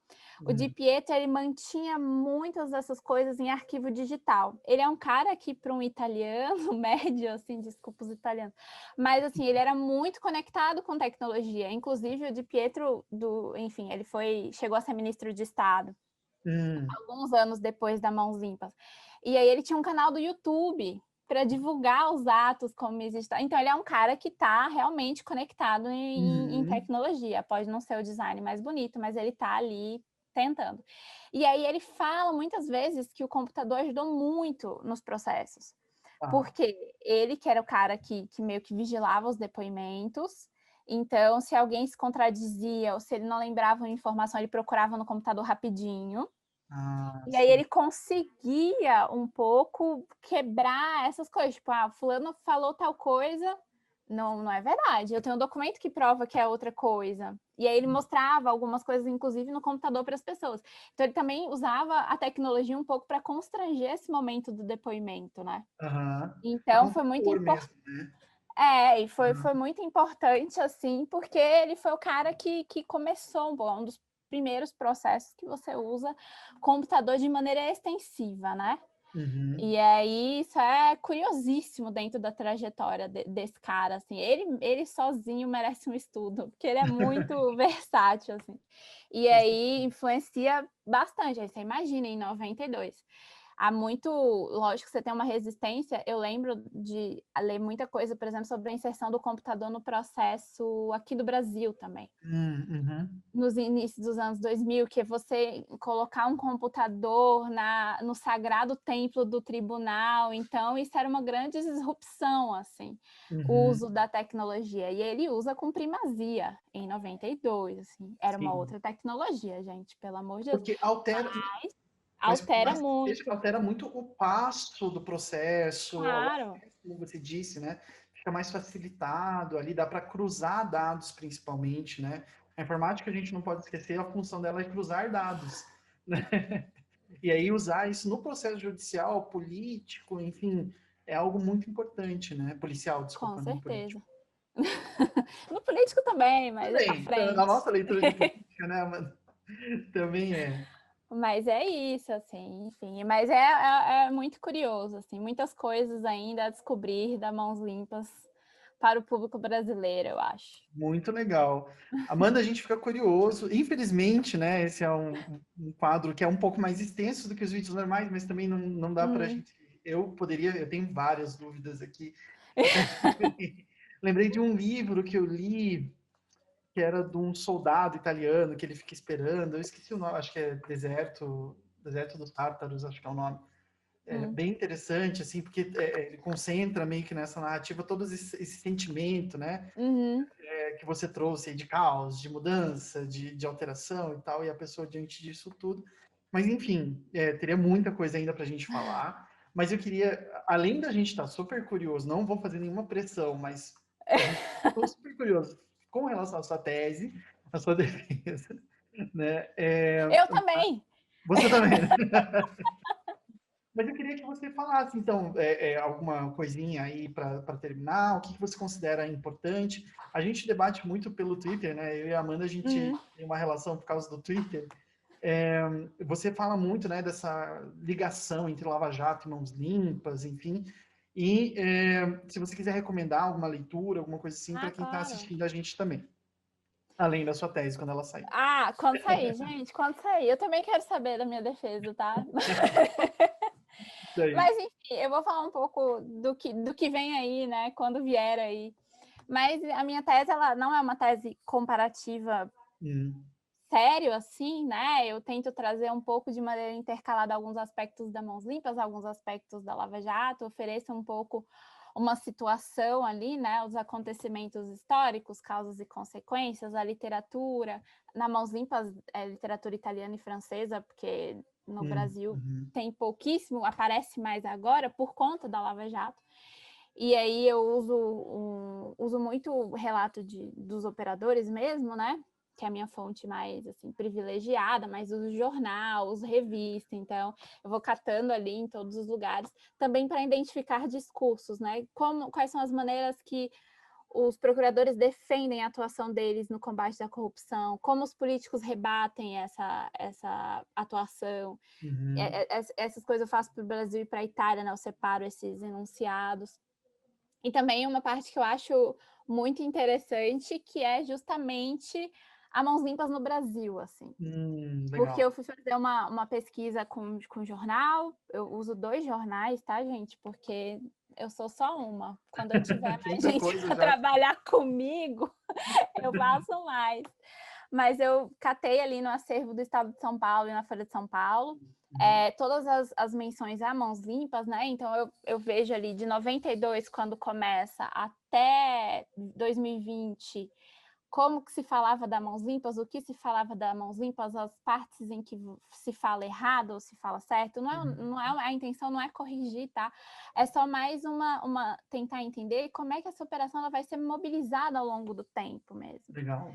O Di Pietro, ele mantinha muitas dessas coisas em arquivo digital. Ele é um cara que, para um italiano médio, assim, desculpa os italianos, mas, assim, ele era muito conectado com tecnologia. Inclusive, o Di Pietro, enfim, chegou a ser ministro de Estado, hum, alguns anos depois da Mãos Limpas. E aí ele tinha um canal do YouTube para divulgar os atos como existe. Então, ele é um cara que está realmente conectado em uhum, tecnologia. Pode não ser o design mais bonito, mas ele está ali tentando. E aí ele fala muitas vezes que o computador ajudou muito nos processos, tá. porque ele que era o cara que meio que vigilava os depoimentos. Então, se alguém se contradizia ou se ele não lembrava uma informação, ele procurava no computador rapidinho. E aí Sim. ele conseguia um pouco quebrar essas coisas, tipo, fulano falou tal coisa, não é verdade. Eu tenho um documento que prova que é outra coisa. E aí ele mostrava algumas coisas, inclusive, no computador para as pessoas. Então ele também usava a tecnologia um pouco para constranger esse momento do depoimento, né? Aham. O Então foi muito computador importante. mesmo, né? E foi muito importante, assim, porque ele foi o cara que começou um dos primeiros processos que você usa computador de maneira extensiva, né? Uhum. E aí isso é curiosíssimo dentro da trajetória desse cara, assim. Ele sozinho merece um estudo, porque ele é muito versátil, assim. E aí influencia bastante. Aí você imagina, em 92. lógico que você tem uma resistência. Eu lembro de ler muita coisa, por exemplo, sobre a inserção do computador no processo aqui do Brasil também. Uhum. Nos inícios dos anos 2000, que é você colocar um computador no sagrado templo do tribunal. Então, isso era uma grande disrupção, assim, o uso da tecnologia. E ele usa com primazia em 92, assim. Era uma Sim. outra tecnologia, gente, pelo amor de Deus. Porque altera... Mas altera Mas muito. altera muito o passo do processo, Claro. como você disse, né? Fica mais facilitado ali, dá para cruzar dados principalmente, né? A informática, a gente não pode esquecer, a função dela é cruzar dados, né? E aí usar isso no processo judicial, político, enfim, é algo muito importante, né? Policial, Com desculpa, não certeza. político. No político também, mas é pra Também, frente. na nossa leitura de política, né? Mas também é. Mas é isso, assim, enfim. Mas é muito curioso, assim, muitas coisas ainda a descobrir da Mãos Limpas para o público brasileiro, eu acho. Muito legal. Amanda, a gente fica curioso. Infelizmente, né, esse é um quadro que é um pouco mais extenso do que os vídeos normais, mas também não dá para a gente... Eu tenho várias dúvidas aqui. Lembrei de um livro que eu li, que era de um soldado italiano, que ele fica esperando. Eu esqueci o nome, acho que é Deserto dos Tártaros, acho que é o nome. É bem interessante, assim, porque ele concentra meio que nessa narrativa todo esse sentimento, né? Que você trouxe aí de caos, de mudança, de alteração e tal, e a pessoa diante disso tudo. Mas, enfim, teria muita coisa ainda para a gente falar. Mas eu queria, além da gente estar super curioso, não vou fazer nenhuma pressão, mas a gente estou super curioso com relação à sua tese, à sua defesa, né? Eu também! Você também, né? Mas eu queria que você falasse, então, alguma coisinha aí para terminar, o que você considera importante. A gente debate muito pelo Twitter, né? Eu e a Amanda, a gente tem uma relação por causa do Twitter. Você fala muito, né, dessa ligação entre Lava Jato e Mãos Limpas, enfim. E se você quiser recomendar alguma leitura, alguma coisa assim, para quem está Claro. assistindo a gente também. Além da sua tese, quando ela sair. Quando sair, gente, quando sair. Eu também quero saber da minha defesa, tá? Daí. Mas, enfim, eu vou falar um pouco do que vem aí, né? Quando vier aí. Mas a minha tese, ela não é uma tese comparativa sério, assim, né? Eu tento trazer um pouco de maneira intercalada alguns aspectos da Mãos Limpas, alguns aspectos da Lava Jato, ofereço um pouco uma situação ali, né? Os acontecimentos históricos, causas e consequências, a literatura. Na Mãos Limpas, é literatura italiana e francesa, porque no Brasil tem pouquíssimo, aparece mais agora por conta da Lava Jato. E aí eu uso muito relato dos operadores mesmo, né? Que é a minha fonte mais assim privilegiada, mas uso jornal, uso revista, então eu vou catando ali em todos os lugares, também para identificar discursos, né? Quais são as maneiras que os procuradores defendem a atuação deles no combate à corrupção, como os políticos rebatem essa atuação. Essas coisas eu faço para o Brasil e para a Itália, né? Eu separo esses enunciados. E também uma parte que eu acho muito interessante, que é justamente a Mãos Limpas no Brasil, assim. Porque Legal. eu fui fazer uma pesquisa com jornal, eu uso 2 jornais, tá, gente? Porque eu sou só uma. Quando eu tiver mais Tanta gente coisa para já. trabalhar comigo, eu faço mais. Mas eu catei ali no acervo do Estado de São Paulo e na Folha de São Paulo, todas as menções a Mãos Limpas, né? Então eu vejo ali de 92, quando começa, até 2020, como que se falava da Mãos Limpas, o que se falava da Mãos Limpas, as partes em que se fala errado ou se fala certo. Não é, a intenção não é corrigir, tá? É só mais uma tentar entender como é que essa operação ela vai ser mobilizada ao longo do tempo mesmo. Legal.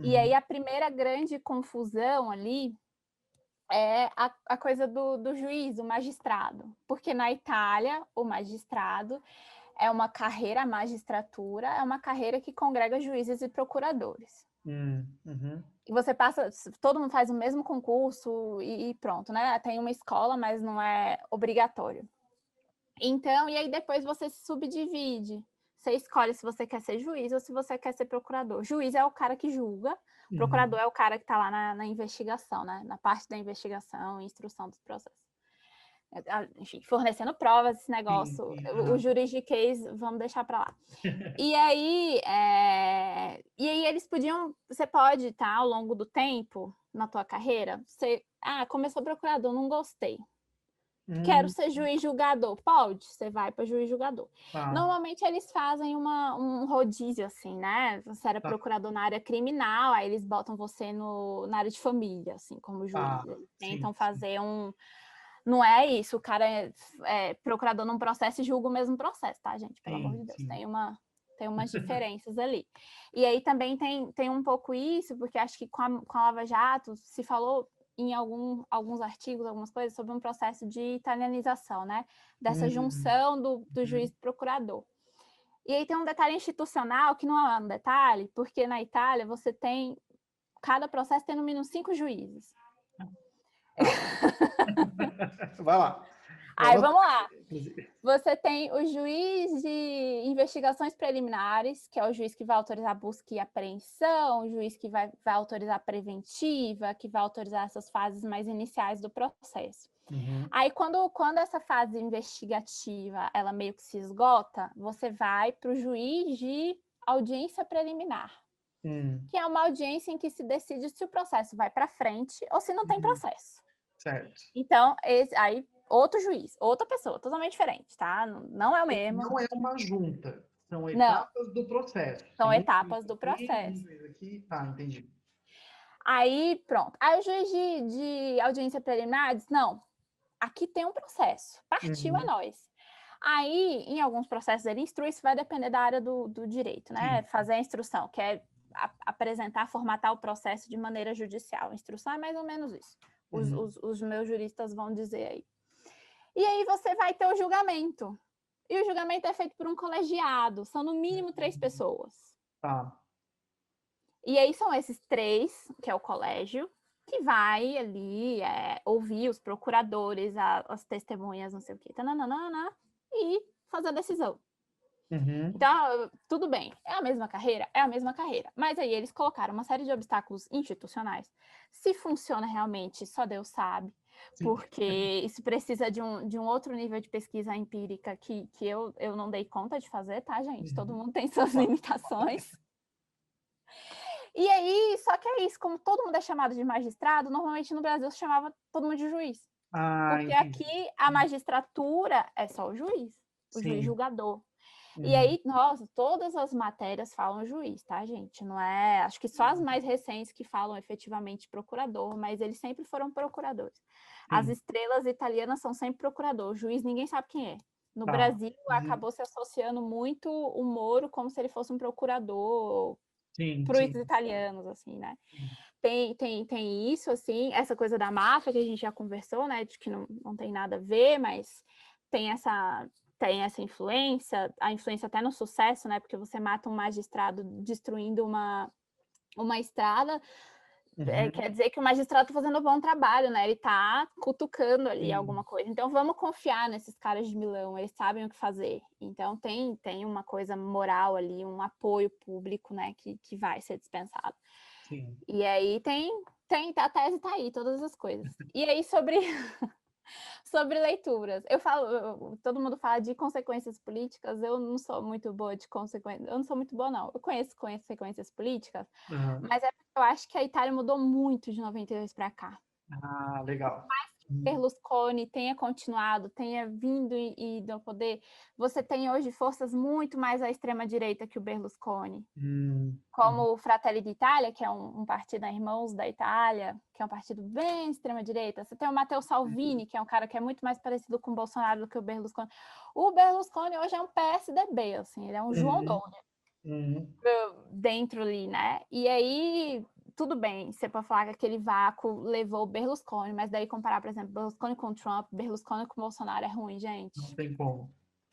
E aí a primeira grande confusão ali é a coisa do juiz, o magistrado. Porque na Itália, o magistrado é uma carreira, a magistratura é uma carreira que congrega juízes e procuradores. E você passa, todo mundo faz o mesmo concurso e pronto, né? Tem uma escola, mas não é obrigatório. Então, e aí depois você se subdivide. Você escolhe se você quer ser juiz ou se você quer ser procurador. Juiz é o cara que julga, procurador é o cara que está lá na investigação, né? Na parte da investigação e instrução dos processos. enfim, fornecendo provas, esse Sim, negócio, sim, o aham. juridiquês, vamos deixar para lá. E aí eles podiam, você pode, tá, ao longo do tempo, na tua carreira, você, começou procurador, não gostei. Quero Hum, ser juiz julgador. Pode, você vai para juiz julgador. tá, Normalmente eles fazem um rodízio, assim, né? Você era tá, procurador na área criminal, aí eles botam você na área de família, assim, como juiz. tá. Eles tentam Sim, sim. fazer um. Não é isso, o cara é procurador num processo e julga o mesmo processo, tá, gente? Pelo amor Sim, de Deus, sim. tem umas diferenças ali. E aí também tem um pouco isso, porque acho que com a Lava Jato se falou em alguns artigos, algumas coisas, sobre um processo de italianização, né? Dessa Uhum, junção do juiz uhum. e procurador. E aí tem um detalhe institucional que não é um detalhe, porque na Itália você tem, cada processo tem no mínimo 5 juízes. Tá. Vai lá. Eu Aí vamos anotei, lá. inclusive. Você tem o juiz de investigações preliminares, que é o juiz que vai autorizar a busca e apreensão, o juiz que vai autorizar a preventiva, que vai autorizar essas fases mais iniciais do processo. Uhum. Aí, quando essa fase investigativa ela meio que se esgota, você vai para o juiz de audiência preliminar, Hum, que é uma audiência em que se decide se o processo vai para frente ou se não tem uhum. processo. Certo. Então, aí outro juiz, outra pessoa, totalmente diferente, tá? Não é o mesmo. Não é uma junta, são Não, etapas do processo. são Tem um juiz etapas do aqui, um processo. juiz aqui. Tá, entendi. Aí, pronto. Aí o juiz de audiência preliminar diz, não, aqui tem um processo. Partiu é Uhum. nós. Aí, em alguns processos ele instrui, isso vai depender da área do direito, né? Sim. Fazer a instrução, que é apresentar, formatar o processo de maneira judicial. A instrução é mais ou menos isso. Uhum. Os meus juristas vão dizer aí. E aí você vai ter o julgamento. E o julgamento é feito por um colegiado, são no mínimo 3 pessoas. Tá. E aí são esses 3, que é o colégio, que vai ali ouvir os procuradores, as testemunhas, não sei o quê, tananana, e fazer a decisão. Uhum. Então, tudo bem, é a mesma carreira? É a mesma carreira. Mas aí eles colocaram uma série de obstáculos institucionais. Se funciona realmente, só Deus sabe, Sim. porque isso precisa de um outro nível de pesquisa empírica que eu não dei conta de fazer, tá, gente? Todo Uhum. mundo tem suas Claro. limitações. E aí, só que é isso, como todo mundo é chamado de magistrado, normalmente no Brasil se chamava todo mundo de juiz. Ah, Porque aqui entendi. a magistratura é só o juiz Sim. julgador. E Uhum. aí, nossa, todas as matérias falam juiz, tá, gente? Não é. Acho que só as mais recentes que falam efetivamente procurador, mas eles sempre foram procuradores. As Sim. estrelas italianas são sempre procurador. O juiz ninguém sabe quem é. No Tá. Brasil, Uhum. acabou se associando muito o Moro como se ele fosse um procurador Sim, para os sim. italianos, assim, né? Sim. Tem isso, assim, essa coisa da máfia que a gente já conversou, né? De que não tem nada a ver, mas tem essa influência, a influência até no sucesso, né? Porque você mata um magistrado destruindo uma estrada, Uhum. quer dizer que o magistrado está fazendo um bom trabalho, né? Ele está cutucando ali Sim. alguma coisa. Então vamos confiar nesses caras de Milão, eles sabem o que fazer. Então tem uma coisa moral ali, um apoio público, né? Que vai ser dispensado. Sim. E aí a tese tá aí, todas as coisas. E aí sobre leituras, todo mundo fala de consequências políticas, eu não sou muito boa de consequências, eu não sou muito boa não, eu conheço consequências políticas, Aham. mas é porque eu acho que a Itália mudou muito de 92 para cá. Ah, legal. Uhum. Berlusconi tenha continuado, tenha vindo do poder, você tem hoje forças muito mais à extrema-direita que o Berlusconi. Uhum. Como o Fratelli d'Italia, que é um partido Irmãos da Itália, que é um partido bem extrema-direita. Você tem o Matteo Salvini, que é um cara que é muito mais parecido com o Bolsonaro do que o Berlusconi. O Berlusconi hoje é um PSDB, assim, ele é um João Uhum. Dória Uhum. dentro ali, né? E aí, tudo bem, você pode falar que aquele vácuo levou o Berlusconi, mas daí comparar, por exemplo, Berlusconi com Trump, Berlusconi com Bolsonaro é ruim, gente. Não tem como.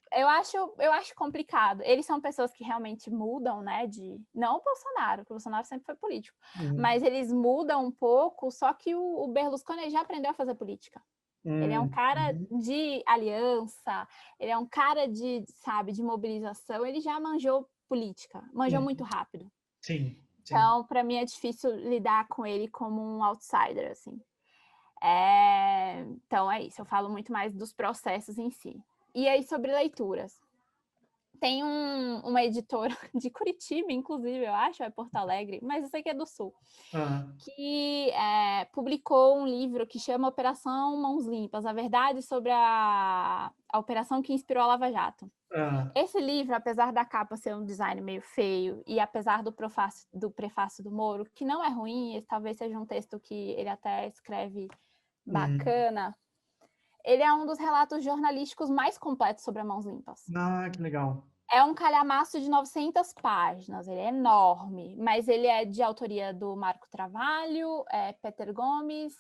Eu acho complicado. Eles são pessoas que realmente mudam, né? Não o Bolsonaro, porque o Bolsonaro sempre foi político, Uhum. mas eles mudam um pouco, só que o Berlusconi já aprendeu a fazer política. Ele é um cara Uhum. de aliança, ele é um cara sabe, de mobilização, ele já manjou política, manjou muito Uhum. rápido. Sim, sim. Então, para mim é difícil lidar com ele como um outsider, assim. Então, é isso, eu falo muito mais dos processos em si. E aí, sobre leituras. Tem uma editora de Curitiba, inclusive, eu acho, é Porto Alegre, mas isso aqui é do Sul, que publicou um livro que chama Operação Mãos Limpas, a verdade sobre a operação que inspirou a Lava Jato. Esse livro, apesar da capa ser um design meio feio, e apesar do prefácio do Moro, que não é ruim, esse talvez seja um texto que ele até escreve bacana, ele é um dos relatos jornalísticos mais completos sobre a Mãos Limpas. Que legal. É um calhamaço de 900 páginas, ele é enorme, mas ele é de autoria do Marco Travalho, Peter Gomes,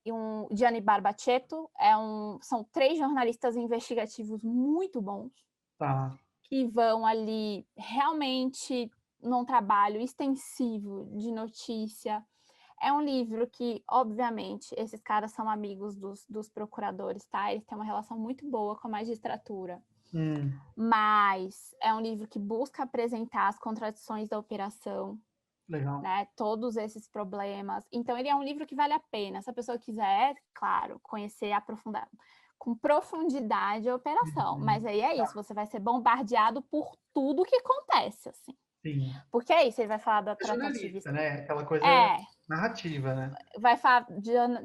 e Gianni Barbaccetto. São 3 jornalistas investigativos muito bons, que vão ali realmente num trabalho extensivo de notícia. É um livro que, obviamente, esses caras são amigos dos procuradores, tá? Eles têm uma relação muito boa com a magistratura. Mas é um livro que busca apresentar as contradições da operação, legal, né? Todos esses problemas. Então, ele é um livro que vale a pena. Se a pessoa quiser, claro, conhecer, aprofundar com profundidade a operação. Mas aí é isso, você vai ser bombardeado por tudo que acontece, assim. Sim. Porque é isso, ele vai falar da tratativa, né? Aquela coisa narrativa, né? Vai falar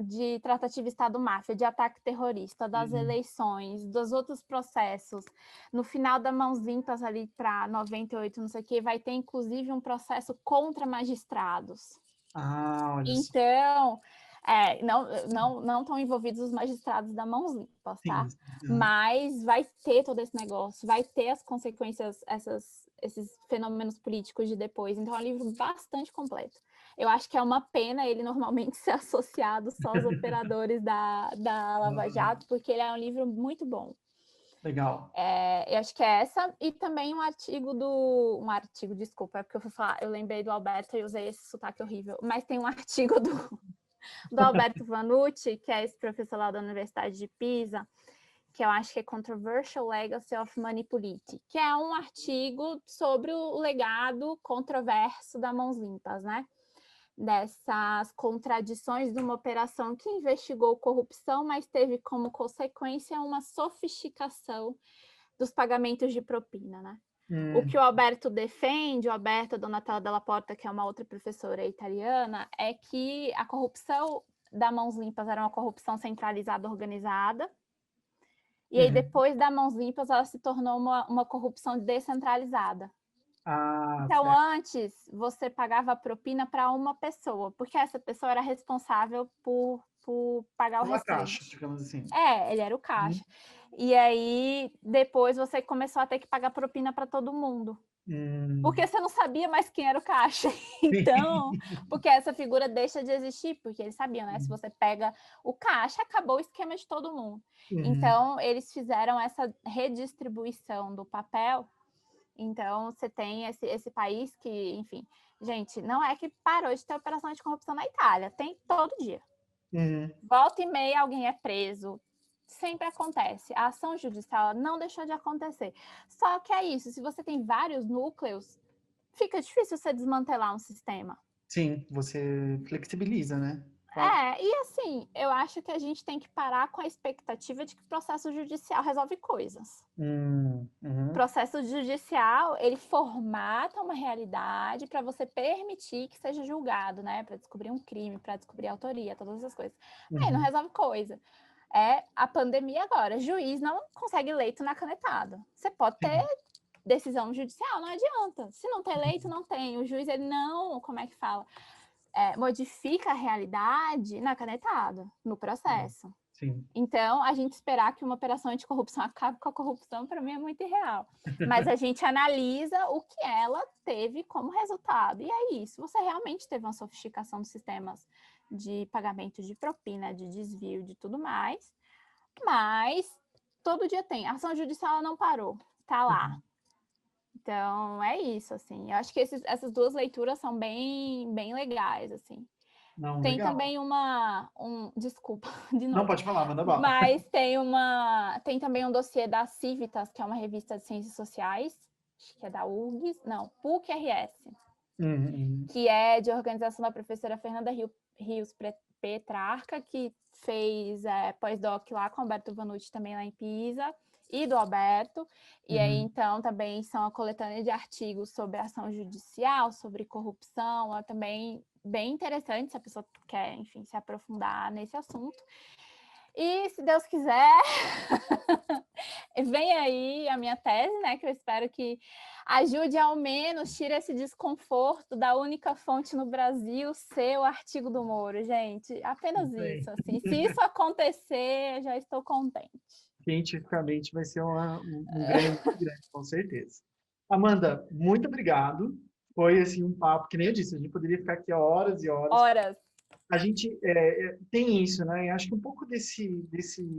de tratativa Estado-máfia, de ataque terrorista, das eleições, dos outros processos. No final da Mãos Limpas, ali para 98, não sei o quê, vai ter inclusive um processo contra magistrados. Olha então, não estão envolvidos os magistrados da Mãos Limpas, tá? Mas vai ter todo esse negócio, vai ter as consequências, esses fenômenos políticos de depois. Então, é um livro bastante completo. Eu acho que é uma pena ele normalmente ser associado só aos operadores da Lava Jato, porque ele é um livro muito bom. Legal. Eu acho que é essa, e também desculpa, é porque eu lembrei do Alberto e usei esse sotaque horrível, mas tem um artigo do Alberto Vanucci, que é esse professor lá da Universidade de Pisa, que eu acho que é Controversial Legacy of Manipulity, que é um artigo sobre o legado controverso da Mãos Limpas, né? Dessas contradições de uma operação que investigou corrupção, mas teve como consequência uma sofisticação dos pagamentos de propina, né? O que o Alberto defende, o Alberto, a Donatella Della Porta, que é uma outra professora italiana, é que a corrupção da Mãos Limpas era uma corrupção centralizada, organizada, e aí depois da Mãos Limpas ela se tornou uma corrupção descentralizada. Então, certo. antes, você pagava propina para uma pessoa, porque essa pessoa era responsável por pagar o restante. Caixa, digamos assim. Ele era o caixa. E aí, depois, você começou a ter que pagar propina para todo mundo. Porque você não sabia mais quem era o caixa. Então, porque essa figura deixa de existir, porque eles sabiam, né? Se você pega o caixa, acabou o esquema de todo mundo. Então, eles fizeram essa redistribuição do papel. Então, você tem esse país que, enfim, gente, não é que parou de ter operação de corrupção na Itália, tem todo dia. Volta e meia alguém é preso, sempre acontece. A ação judicial não deixou de acontecer. Só que é isso, se você tem vários núcleos, fica difícil você desmantelar um sistema. Sim, você flexibiliza, né? E assim, eu acho que a gente tem que parar com a expectativa de que o processo judicial resolve coisas. O processo judicial, ele formata uma realidade para você permitir que seja julgado, né? Para descobrir um crime, para descobrir a autoria, todas essas coisas. Aí não resolve coisa. É a pandemia agora. Juiz não consegue leito na canetada. Você pode ter decisão judicial, não adianta. Se não tem leito, não tem. O juiz, ele não, como é que fala? Modifica a realidade na canetada, no processo. Sim. Então, a gente esperar que uma operação anticorrupção acabe com a corrupção, para mim, é muito irreal. Mas a gente analisa o que ela teve como resultado. E é isso. Você realmente teve uma sofisticação dos sistemas de pagamento de propina, de desvio, de tudo mais. Mas todo dia tem. A ação judicial ela não parou. Está lá. Então, é isso, assim. Eu acho que essas duas leituras são bem, bem legais, assim. Não, tem legal. também desculpa, de novo. Não, pode falar, manda bala. Mas tem também um dossiê da Civitas, que é uma revista de ciências sociais, acho que é da URGS, não, PUC-RS, que é de organização da professora Fernanda Rios Petrarca, que fez pós-doc lá com o Alberto Vanucci também lá em Pisa, e do Alberto, e aí então também são a coletânea de artigos sobre ação judicial, sobre corrupção, é também bem interessante se a pessoa quer, enfim, se aprofundar nesse assunto. E se Deus quiser, vem aí a minha tese, né, que eu espero que ajude ao menos, tire esse desconforto da única fonte no Brasil ser o artigo do Moro, gente. Apenas isso, assim. Se isso acontecer, já estou contente. Cientificamente vai ser um ganho muito grande, com certeza. Amanda, muito obrigado. Foi assim um papo, que nem eu disse, a gente poderia ficar aqui horas e horas. Horas. A gente tem isso, né? Eu acho que um pouco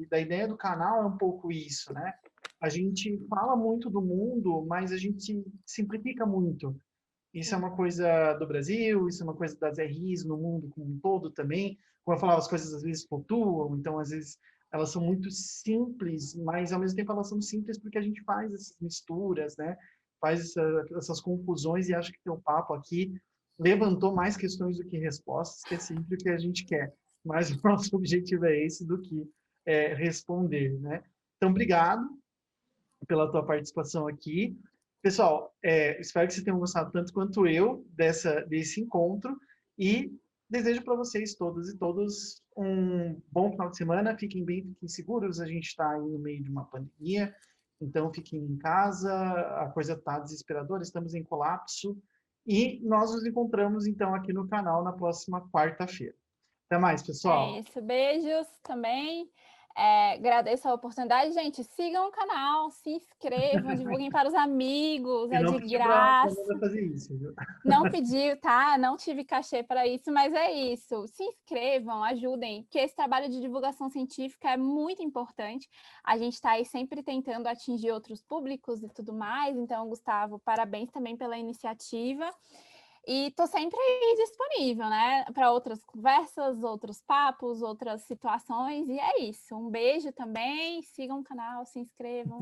da ideia do canal é um pouco isso, né? A gente fala muito do mundo, mas a gente simplifica muito. Isso é uma coisa do Brasil, isso é uma coisa das RIs no mundo como um todo também. Como eu falava, as coisas às vezes flutuam, então às vezes elas são muito simples, mas ao mesmo tempo elas são simples porque a gente faz essas misturas, né? Faz essas confusões e acho que teu papo aqui levantou mais questões do que respostas, que é sempre o que a gente quer. Mas o nosso objetivo é esse do que responder, né? Então, obrigado pela tua participação aqui. Pessoal, espero que vocês tenham gostado tanto quanto eu desse encontro e desejo para vocês todas e todos um bom final de semana. Fiquem bem, fiquem seguros. A gente está aí no meio de uma pandemia, então fiquem em casa. A coisa está desesperadora, estamos em colapso e nós nos encontramos então aqui no canal na próxima quarta-feira. Até mais, É pessoal. isso. Beijos também. Agradeço a oportunidade. Gente, sigam o canal, se inscrevam, divulguem para os amigos, E é não de pedi para a graça. Amanda fazer isso, viu? Não pediu, tá? Não tive cachê para isso, mas é isso. Se inscrevam, ajudem, porque esse trabalho de divulgação científica é muito importante. A gente está aí sempre tentando atingir outros públicos e tudo mais. Então, Gustavo, parabéns também pela iniciativa. E estou sempre aí disponível, né? Para outras conversas, outros papos, outras situações. E é isso. Um beijo também. Sigam o canal, se inscrevam.